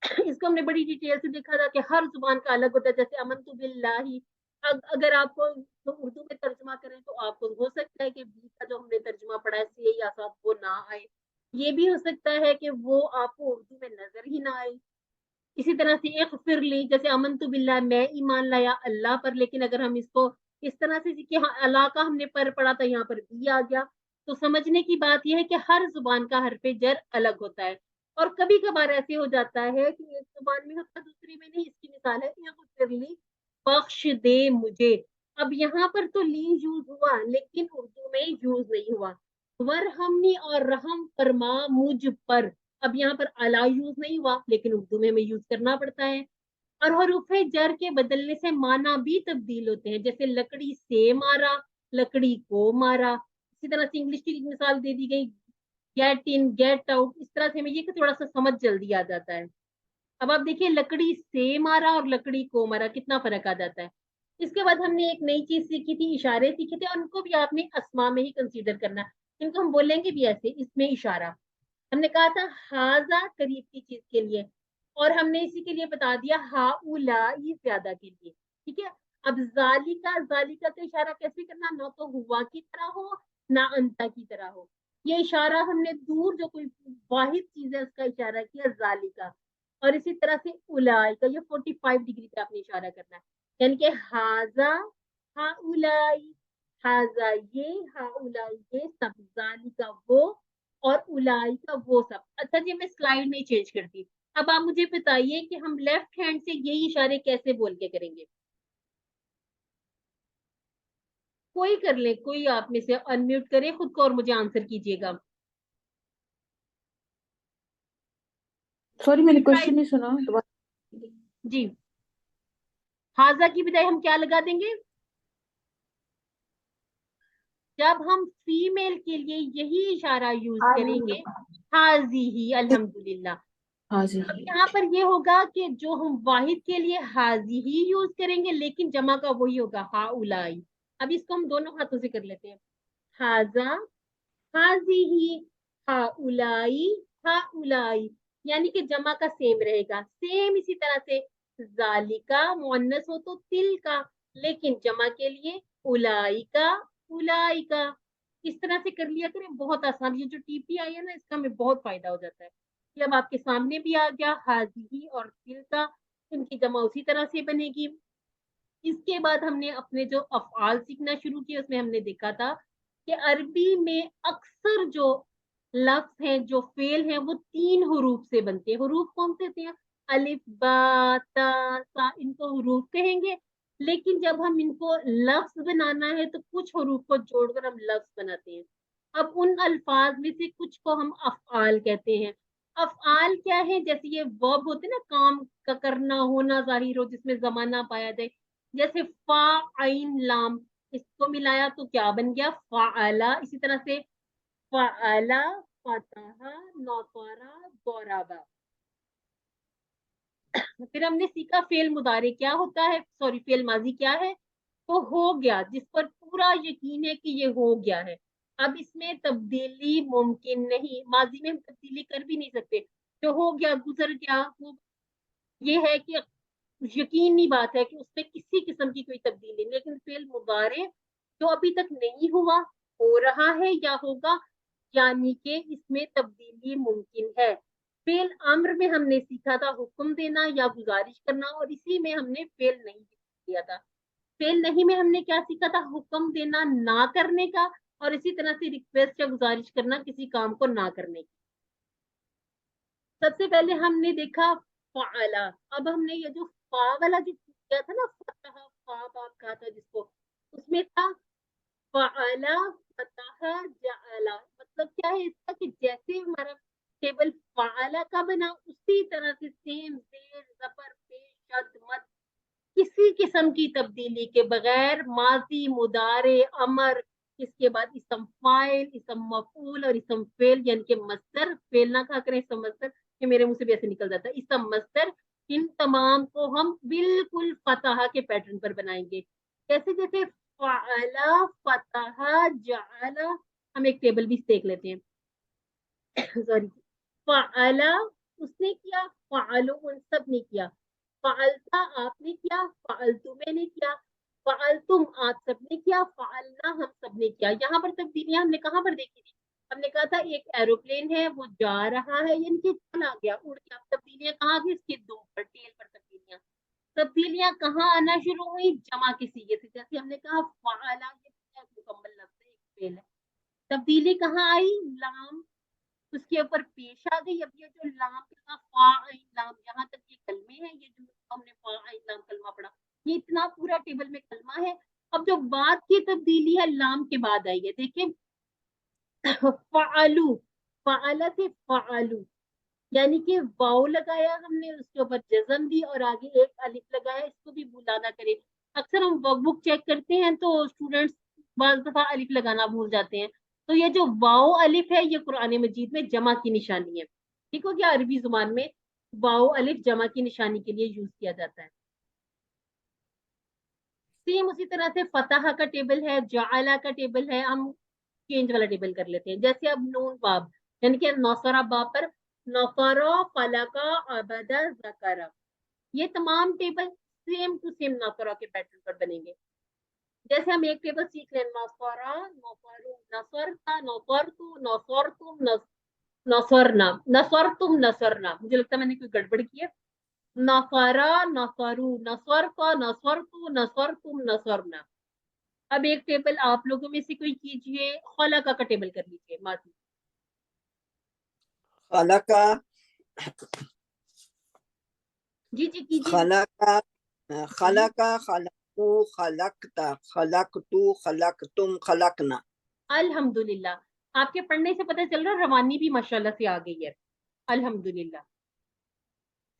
اس کو ہم نے بڑی ڈیٹیل سے دیکھا تھا کہ ہر زبان کا الگ ہوتا ہے. جیسے امنت باللہ, اگر آپ کو اردو میں ترجمہ کریں تو آپ کو ہو سکتا ہے کہ بی کا جو ہم نے ترجمہ پڑھا ہے سی یا ساتھ وہ نہ آئے. یہ بھی ہو سکتا ہے کہ وہ آپ کو اردو میں نظر ہی نہ آئے. اسی طرح سے اغفر لی, جیسے امنت باللہ میں ایمان لایا اللہ پر, لیکن اگر ہم اس کو اس طرح سے کہ اللہ کا ہم نے پر پڑھا تھا, یہاں پر بھی آ گیا. تو سمجھنے کی بات یہ ہے کہ ہر زبان کا حرف جر الگ ہوتا ہے, اور کبھی کبھار ایسے ہو جاتا ہے کہ ایک زبان میں ہوتا ہے دوسری میں نہیں. اس کی مثال ہے اغفر لی, بخش دے مجھے. اب یہاں پر تو لی یوز ہوا, لیکن اردو میں یوز نہیں ہوا. ورحمنی اور رحم فرما مجھ پر, اب یہاں پر الا یوز نہیں ہوا, لیکن اردو میں ہمیں یوز کرنا پڑتا ہے. اور حروف جر کے بدلنے سے معنی بھی تبدیل ہوتے ہیں, جیسے لکڑی سے مارا, لکڑی کو مارا. اسی طرح سے انگلش کی مثال دے دی گئی, گیٹ ان, گیٹ آؤٹ. اس طرح سے ہمیں یہ کہ تھوڑا سا سمجھ جلدی آ جاتا ہے. اب آپ دیکھیے لکڑی سے مارا اور لکڑی کو مارا, کتنا فرق آ جاتا ہے. اس کے بعد ہم نے ایک نئی چیز سیکھی تھی, اشارے سیکھے تھے, اور ان کو بھی آپ نے اسما میں ہی کنسیڈر کرنا. ان کو ہم بولیں گے بھی ایسے, اس میں اشارہ. ہم نے کہا تھا ہاذا قریب کی چیز کے لیے, اور ہم نے اسی کے لیے بتا دیا ہاؤلائی زیادہ کے لیے. ٹھیک ہے. اب ذالکا, ذالکا کا اشارہ کیسے کرنا, نہ تو ہوا کی طرح ہو نہ انتا کی طرح ہو. یہ اشارہ ہم نے دور جو کوئی واحد چیز ہے اس کا اشارہ کیا ذالکا. اور اسی طرح سے الائی کا, یہ 45 ڈگری پہ آپ نے اشارہ کرنا ہے, یعنی کہ ہاذا ہاؤلائی, ہاذا یہ, ہاؤلائی یہ سب, ذالکا وہ, اور الائی کا وہ سب. اچھا جی, میں سلائیڈ نہیں چینج کرتی. اب آپ مجھے بتائیے کہ ہم لیفٹ ہینڈ سے یہی اشارے کیسے بول کے کریں گے. کوئی کر لے, کوئی آپ میں سے انمیوٹ کرے خود کو اور مجھے آنسر کیجیے گا. سوری میں نے کوشچن نہیں سنا دوبارہ. جی, ہاذا کی بجائے ہم کیا لگا دیں گے؟ جب ہم فیمیل کے لیے یہی اشارہ یوز کریں گے, حاضی ہی, الحمدللہ. ہاں جی, اب یہاں پر یہ ہوگا کہ جو ہم واحد کے لیے حاضی ہی یوز کریں گے, لیکن جمع کا وہی ہوگا ہاؤلائی. اب اس کو ہم دونوں ہاتھوں سے کر لیتے ہیں, حاذا, حاضی ہی, ہاؤلائی, ہاؤلائی, یعنی کہ جمع کا سیم رہے گا. سیم اسی طرح سے ذالکا مؤنث ہو تو تل کا, لیکن جمع کے لیے الائی کا, الائی کا. اس طرح سے کر لیا کریں, بہت آسان. یہ جو ٹی پی آئی ہے نا, اس کا ہمیں بہت فائدہ ہو جاتا ہے. یہ اب آپ کے سامنے بھی آ گیا, حاضی اور تل کا, ان کی جمع اسی طرح سے بنے گی. اس کے بعد ہم نے اپنے جو افعال سیکھنا شروع کیا, اس میں ہم نے دیکھا تھا کہ عربی میں اکثر جو لفظ ہیں, جو فعل ہیں, وہ 3 حروف سے بنتے ہیں. حروف کون سے ہوتے ہیں؟ الف, با, تا, سا, ان کو حروف کہیں گے. لیکن جب ہم ان کو لفظ بنانا ہے تو کچھ حروف کو جوڑ کر ہم لفظ بناتے ہیں. اب ان الفاظ میں سے کچھ کو ہم افعال کہتے ہیں. افعال کیا ہے؟ جیسے یہ ورب ہوتے ہیں نا, کام کا کرنا, ہونا ظاہر ہو, جس میں زمانہ پایا جائے. جیسے فا, عین, لام, اس کو ملایا تو کیا بن گیا؟ فعلا. اسی طرح سے فعلا, فتح, نصر, ضربا. پھر ہم نے سیکھا فعل مضارع کیا ہوتا ہے, سوری فعل ماضی کیا ہے, تو ہو گیا, جس پر پورا یقین ہے کہ یہ ہو گیا ہے. اب اس میں تبدیلی ممکن نہیں, ماضی میں ہم تبدیلی کر بھی نہیں سکتے. جو ہو گیا, گزر گیا, وہ یہ ہے کہ یقینی بات ہے کہ اس میں کسی قسم کی کوئی تبدیلی نہیں، لیکن فعل مضارع جو ابھی تک نہیں ہوا، ہو رہا ہے یا ہوگا، یعنی کہ اس میں تبدیلی ممکن ہے۔ فعل امر میں ہم نے سیکھا تھا حکم دینا یا گزارش کرنا، اور اسی میں ہم نے فعل نہیں کیا تھا۔ فعل نہیں میں ہم نے کیا سیکھا تھا؟ حکم دینا نہ کرنے کا، اور اسی طرح سے ریکویسٹ یا گزارش کرنا کسی کام کو نہ کرنے کی۔ سب سے پہلے ہم نے دیکھا فعلا، اب ہم نے یہ جو فا والا جو کیا تھا نا، فتح فا باپ کہا تھا جس کو، اس میں تھا فعلا فتح جعلا، مطلب کیا ہے اس کا کہ جیسے ہمارا ٹیبل فعلا کا بنا اسی طرح سے سیم زیر زبر پیش شد مد کسی قسم کی تبدیلی کے بغیر ماضی مضارع امر، اس کے بعد اسم فاعل اسم مفعول اور اسم فعل یعنی کہ مصدر، فعل نہ کہا کریں اسم مصدر، کہ میرے منہ سے بھی ایسے نکل جاتا ہے اسم مصدر، ان تمام کو ہم بالکل فتح کے پیٹرن پر بنائیں گے۔ جیسے جیسے فعلا فتح جعلا، ہم ایک ٹیبل بھی دیکھ لیتے ہیں سوری، فعلا اس نے کیا، فعلو ان سب نے کیا، فعلتا آپ نے کیا، فعلتو میں نے کیا، فعلتم آپ سب نے کیا، فعلنا ہم سب نے کیا۔ یہاں پر تبدیلیاں ہم نے کہاں پر دیکھی تھی؟ ہم نے کہا تھا ایک ایروپلین ہے وہ جا رہا ہے یعنی کہ چلا گیا اڑ گیا، تبدیلیاں کہاں گئی؟ اس کے دم پر ٹیل پر تبدیلیاں۔ تبدیلیاں کہاں آنا شروع ہوئی؟ جمع کے صیغے سے، جیسے ہم نے کہا فعلا، یہ مکمل لفظ ہے، ایک فعل ہے۔ تبدیلی کہاں آئی؟ لام اس کے اوپر پیش آ گئی۔ اب یہ جو لام کے ساتھ فا عین لام، یہاں تک یہ کلمے ہیں، یہ جو ہم نے فا عین لام کلمہ پڑھا، یہ اتنا پورا ٹیبل میں کلمہ ہے۔ اب جو بعد کی تبدیلی ہے لام کے بعد آئی ہے، دیکھیں فعلو، فعلا سے فعلو، یعنی کہ واؤ لگایا ہم نے، اس کے اوپر جزم دی اور آگے ایک الف لگایا، اس کو بھی بھولا نہ کرے۔ اکثر ہم ورک بک چیک کرتے ہیں تو اسٹوڈینٹس بعض دفعہ الف لگانا بھول جاتے ہیں، تو یہ جو واؤ الف ہے یہ قرآن مجید میں جمع کی نشانی ہے، ٹھیک ہو گیا؟ عربی زبان میں واؤ الف جمع کی نشانی کے لیے یوز کیا جاتا ہے۔ سیم اسی طرح سے فتح کا ٹیبل ہے، جعلا کا ٹیبل ہے، ہم چینج والا ٹیبل کر لیتے ہیں۔ جیسے اب نون باب یعنی کہ نوسرا باب پر نفرا فلکا عبدا ذکرا، یہ تمام ٹیبل سیم ٹو سیم نفرا کے پیٹرن پر بنیں گے۔ جیسے ہم ایک ٹیبل سیکھ لیں، نصرا نصرو نصرتا نصرتو نصرتم نصرنا نصرتم نصرنا، مجھے لگتا ہے میں نے کوئی گڑبڑ کی ہے۔ نفرا نصرو نصرتا نصرتو نصرتم نصرنا۔ اب ایک ٹیبل آپ لوگوں میں سے کوئی کیجئے، خلقہ کا ٹیبل کر لیجئے ماضی۔ خلقہ جی جی کیجئے۔ خلقہ خلقہ خلقتو خلقتا خلقتو خلقتم خلقنا۔ الحمدللہ، آپ کے پڑھنے سے پتہ چل رہا روانی بھی ماشاءاللہ سے آ گئی ہے، الحمدللہ۔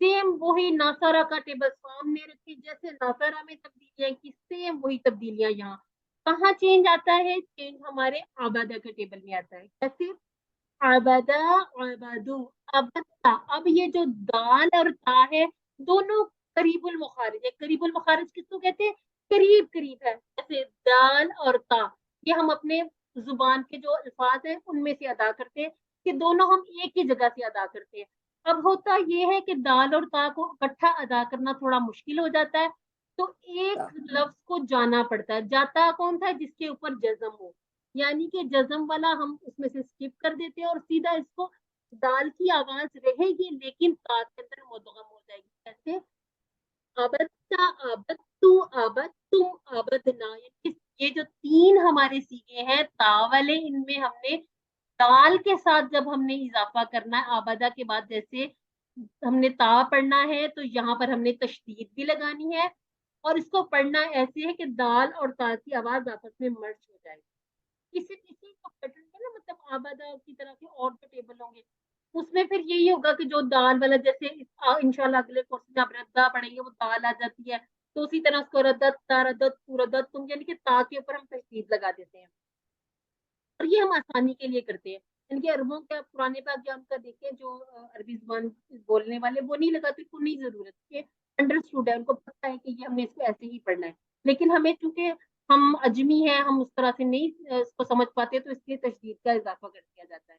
سیم وہی ناصرہ کا ٹیبل سامنے رکھیں، جیسے ناصرہ میں تبدیلیاں کی سیم وہی تبدیلیاں یہاں۔ کہاں چینج آتا ہے؟ چینج ہمارے عبادہ کے ٹیبل میں آتا ہے، کیسے؟ عبادہ عبادو عبدتا، اب یہ جو دال اور تا ہے دونوں قریب المخارج ہے۔ قریب المخارج کس کو کہتے ہیں؟ قریب قریب ہے، جیسے دال اور تا، یہ ہم اپنے زبان کے جو الفاظ ہیں ان میں سے ادا کرتے ہیں کہ دونوں ہم ایک ہی جگہ سے ادا کرتے ہیں۔ اب ہوتا یہ ہے کہ دال اور تا کو اکٹھا ادا کرنا تھوڑا مشکل ہو جاتا ہے، تو ایک لفظ کو جانا پڑتا ہے۔ جاتا کون تھا؟ جس کے اوپر جزم ہو، یعنی کہ جزم والا ہم اس میں سے اسکپ کر دیتے ہیں اور سیدھا اس کو دال کی آواز رہے گی لیکن تا کے اندر مدغم ہو جائے گی، کیسے؟ عبدتا عبدتو عبدتم عبدنا، یہ جو تین ہمارے سیغے ہیں تا والے، ان میں ہم نے دال کے ساتھ جب ہم نے اضافہ کرنا ہے آبادہ کے بعد، جیسے ہم نے تا پڑھنا ہے تو یہاں پر ہم نے تشدید بھی لگانی ہے، اور اس کو پڑھنا ایسے ہے کہ دال اور تا کی آواز آپس میں مرج ہو جائے گی۔ کسی کو پیٹرن میں نا، مطلب آبادہ کی طرح کے اور جو ٹیبل ہوں گے اس میں پھر یہی ہوگا کہ جو دال والا، جیسے انشاءاللہ اگلے کورس میں آپ ردہ پڑھیں گے وہ دال آ جاتی ہے، تو اسی طرح اس کو ردت تا ردت ردت تم، یعنی کہ تا کے اوپر ہم تشدید لگا دیتے ہیں، اور یہ ہم آسانی کے لیے کرتے ہیں۔ ان کے عربوں کے پرانے پاک جام کا دیکھیں، جو عربی زبان بولنے والے وہ نہیں لگاتے، کو نہیں ضرورت کہ انڈرسٹوڈ ہے، ان کو پتہ ہے کہ یہ ہم نے اس کو ایسے ہی پڑھنا ہے، لیکن ہمیں چونکہ ہم اجمی ہیں، ہم اس طرح سے نہیں اس کو سمجھ پاتے، تو اس لیے تشدید کا اضافہ کر دیا جاتا ہے۔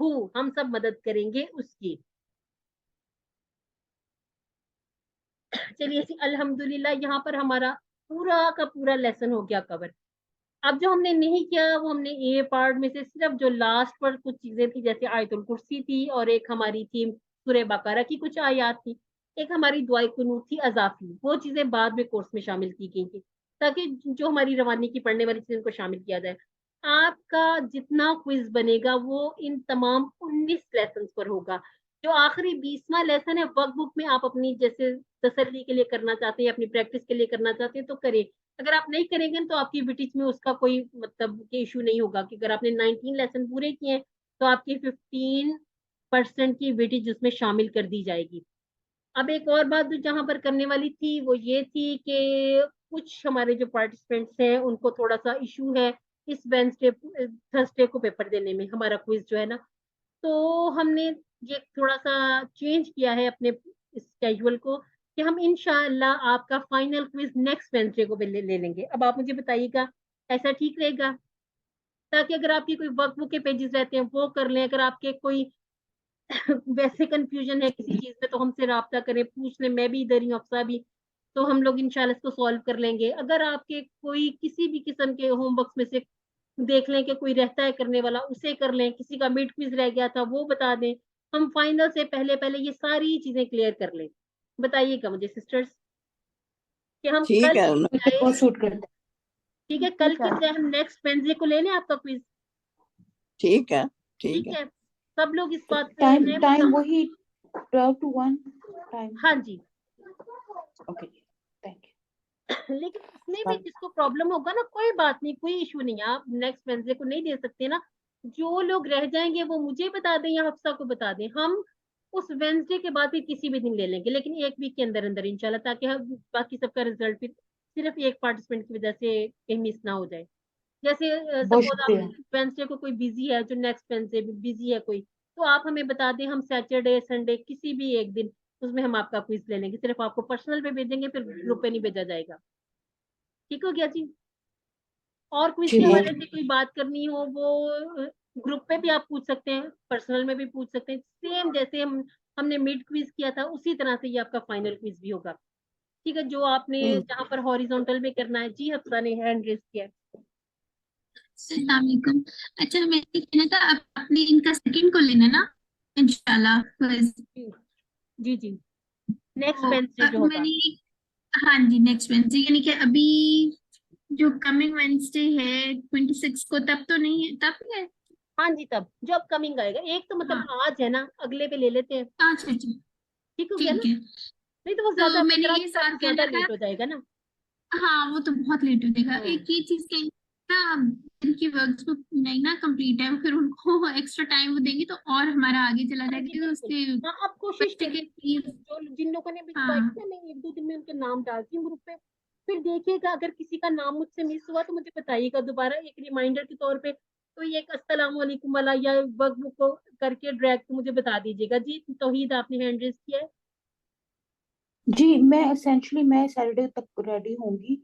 ہم سب مدد کریں گے اس کی. چلیے الحمدللہ یہاں پر ہمارا پورا کا پورا لیسن ہو گیا کور. اب جو ہم نے نہیں کیا وہ ہم نے اے پارٹ میں سے صرف جو لاسٹ پر کچھ چیزیں تھی جیسے آیت الکرسی تھی اور ایک ہماری تھی سورہ بقرہ کی کچھ آیات تھی, ایک ہماری دعائے قنوت تھی اضافی, وہ چیزیں بعد میں کورس میں شامل کی گئی تھی تاکہ جو ہماری روانی کی پڑھنے والی چیزوں کو شامل کیا جائے. آپ کا جتنا کوئز بنے گا وہ ان تمام 19 لیسنز پر ہوگا. جو آخری 20واں لیسن ہے ورک بک میں آپ اپنی جیسے تسلی کے لیے کرنا چاہتے ہیں, اپنی پریکٹس کے لیے کرنا چاہتے ہیں تو کریں. اگر آپ نہیں کریں گے تو آپ کی ویٹیج میں اس کا کوئی مطلب کہ ایشو نہیں ہوگا کہ اگر آپ نے 19 لیسن پورے کیے ہیں تو آپ کی 15% کی ویٹیج اس میں شامل کر دی جائے گی. اب ایک اور بات جو جہاں پر کرنے والی تھی وہ یہ تھی کہ کچھ ہمارے جو پارٹیسپینٹس ہیں ان کو تھوڑا سا ایشو ہے اس وینسڈے تھرسڈے کو پیپر دینے میں ہمارا کوئز جو ہے نا, تو ہم نے یہ تھوڑا سا چینج کیا ہے اپنے اسکیجول کو کہ ہم انشاءاللہ آپ کا فائنل کوئز نیکسٹ وینسڈے کو لے لیں گے. اب آپ مجھے بتائیے گا ایسا ٹھیک رہے گا تاکہ اگر آپ کی کوئی ورک بک کے پیجز رہتے ہیں وہ کر لیں, اگر آپ کے کوئی ویسے کنفیوژن ہے کسی چیز میں تو ہم سے رابطہ کریں, پوچھ لیں, میں بھی ادھر ہی ہوں, افسا بھی, تو ہم لوگ انشاءاللہ اس کو سالو کر لیں گے. اگر آپ کے کوئی کسی بھی قسم کے ہوم ورکس میں سے دیکھ لیں کہ کوئی رہتا ہے کرنے والا اسے کر لیں, کسی کا مڈ کوئز رہ گیا تھا وہ بتا دیں, ہم فائنل سے پہلے یہ ساری چیزیں کلیئر کر لیں. بتائیے گا مجھے سسٹرز کہ ہم ٹھیک کل ہے بہت سوٹ کرتا ہے. ٹھیک ہے کل کی بجائے ہم نیکسٹ وینسڈے کو لے لیں آپ کا کوئز. ٹھیک ہے ٹھیک ٹھیک ہے. ہے سب لوگ اس بات پہ ٹائم ہیں ٹائم مطلب. وہی 12 to 1 ٹائم. ہاں جی, اوکے تھینک یو. لیکن اس میں بھی جس کو پرابلم ہوگا نا کوئی بات نہیں, کوئی ایشو نہیں ہے, آپ نیکسٹ وینسڈے کو نہیں دے سکتے نا, جو لوگ رہ جائیں گے وہ مجھے بتا دیں یا حفصہ کو بتا دیں, ہم اس وینسڈے کے بعد بھی کسی بھی دن لے لیں گے لیکن ایک ویک کے اندر اندر انشاءاللہ, تاکہ باقی سب کا رزلٹ بھی صرف ایک پارٹیسپینٹ کی وجہ سے کہیں مس نہ ہو جائے. جیسے بہت سپوز آپ شکریہ. وینسڈے کو کوئی بزی ہے, جو نیکسٹ وینسڈے بزی ہے کوئی, تو آپ ہمیں بتا دیں, ہم سیٹرڈے سنڈے کسی بھی ایک دن اس میں ہم آپ کا کوئز لے لیں گے, صرف آپ کو پرسنل پہ بھیجیں گے, پھر گروپ پہ نہیں بھیجا جائے گا. ٹھیک ہو گیا جی. اور کوئز جی کے بہت حوالے سے کوئی بات کرنی ہو وہ گروپ پہ بھی آپ پوچھ سکتے ہیں, پرسنل میں بھی پوچھ سکتے ہیں, سیم جیسے ہم نے مڈ کوئز کیا تھا اسی طرح سے یہ آپ کا فائنل کوئز بھی ہوگا. ٹھیک ہے, جو آپ نے جہاں پر ہاریزونٹل میں کرنا ہے. جی حفصہ نے ہینڈ ریز کیا. السلام علیکم. اچھا میں یہ کہنا تھا آپ نے ان کا سیکنڈ کو لینا نا انشاءاللہ quiz. جی جی نیکسٹ تو وینسڈے جو میں ہوگا. نے ہاں جی نیکسٹ وینسڈے یعنی کہ ابھی جو کمنگ وینسڈے ہے 26 کو تب تو نہیں ہے, تب ہے. ہاں جی تب جو اب کمنگ آئے گا, ایک تو مطلب آج ہے نا, اگلے پہ لے لیتے ہیں. اچھا اچھا ٹھیک ہو گیا نا, ٹھیک ہے. نہیں تو وہ تو زیادہ میں نے 15 یہ تک سوال زیادہ کرنا تھا, لیٹ ہو جائے گا نا. ہاں وہ تو بہت لیٹ ہو جائے گا. ہاں. ایک یہ چیز کہ ان کی ورکس بک نہیں نا کمپلیٹ ہے, پھر ان کو ایکسٹرا ٹائم وہ دیں گی تو اور ہمارا آگے چلا ہاں جائے جی گا. اس بالکل, کے ہاں آپ کوشش بچے کریے کے پلیز. جو جن لوگوں نے بھی ہاں انوائٹ کیا, میں 1-2 دن میں ان کے نام ڈالتی ہوں گروپ پہ, پھر دیکھیے گا اگر کسی کا نام مجھ سے مس ہوا تو مجھے بتائیے گا دوبارہ ایک ریمائنڈر کے طور پہ, تو یہ ایک السلام علیکم والا یا ورک بک کو کر کے ڈائریکٹ مجھے بتا دیجیے گا. جی توحید آپ نے ہینڈ ریز کیا ہے. جی میں اسینشلی میں سیٹرڈے تک ریڈی ہوں گی,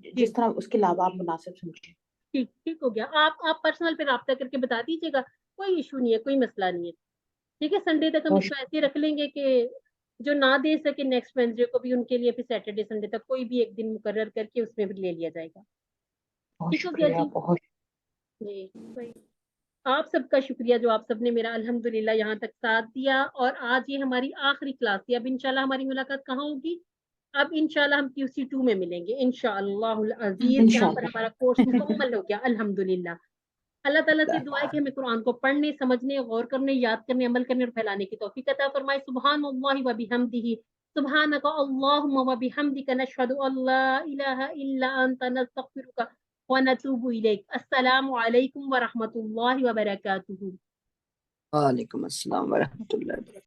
جی جس طرح اس کے علاوہ آپ مناسب سمجھیں. ٹھیک ہو گیا. آپ پرسنل پہ رابطہ کر کے بتا دیجیے گا, کوئی ایشو نہیں ہے, کوئی مسئلہ نہیں ہے. ٹھیک ہے, سنڈے تک ہم بہت اس کو ایسے رکھ لیں گے کہ جو نہ دے سکے نیکسٹ وینسڈے کو بھی ان کے لیے پھر سیٹرڈے سنڈے تک کوئی بھی ایک دن مقرر کر کے اس میں بھی لے لیا جائے گا. بہت ٹھیک ہو گیا شکریہ. جی. بہت جی آپ سب کا شکریہ جو آپ سب نے میرا الحمدللہ یہاں تک ساتھ دیا, اور آج یہ ہماری آخری کلاس تھی. اب انشاءاللہ ہماری ملاقات کہاں ہوگی, اب انشاءاللہ ہم QC2 میں ملیں گے انشاءاللہ العزیز, جہاں پر ہمارا کورس انشاءاللہ. مکمل ہو گیا الحمدللہ. اللہ تعالیٰ سے دعا ہے کہ ہمیں قرآن کو پڑھنے, سمجھنے, غور کرنے, یاد کرنے, عمل کرنے اور پھیلانے کی توفیق عطا فرمائے. سبحان اللہ و بحمدہ, سبحانک اللہم و بحمدک, نشہد ان لا الہ الا انت, نستغفرک ونتوب الیک. السلام علیکم ورحمۃ اللہ وبرکاتہ. وعلیکم السلام ورحمۃ اللہ وبرکاتہ.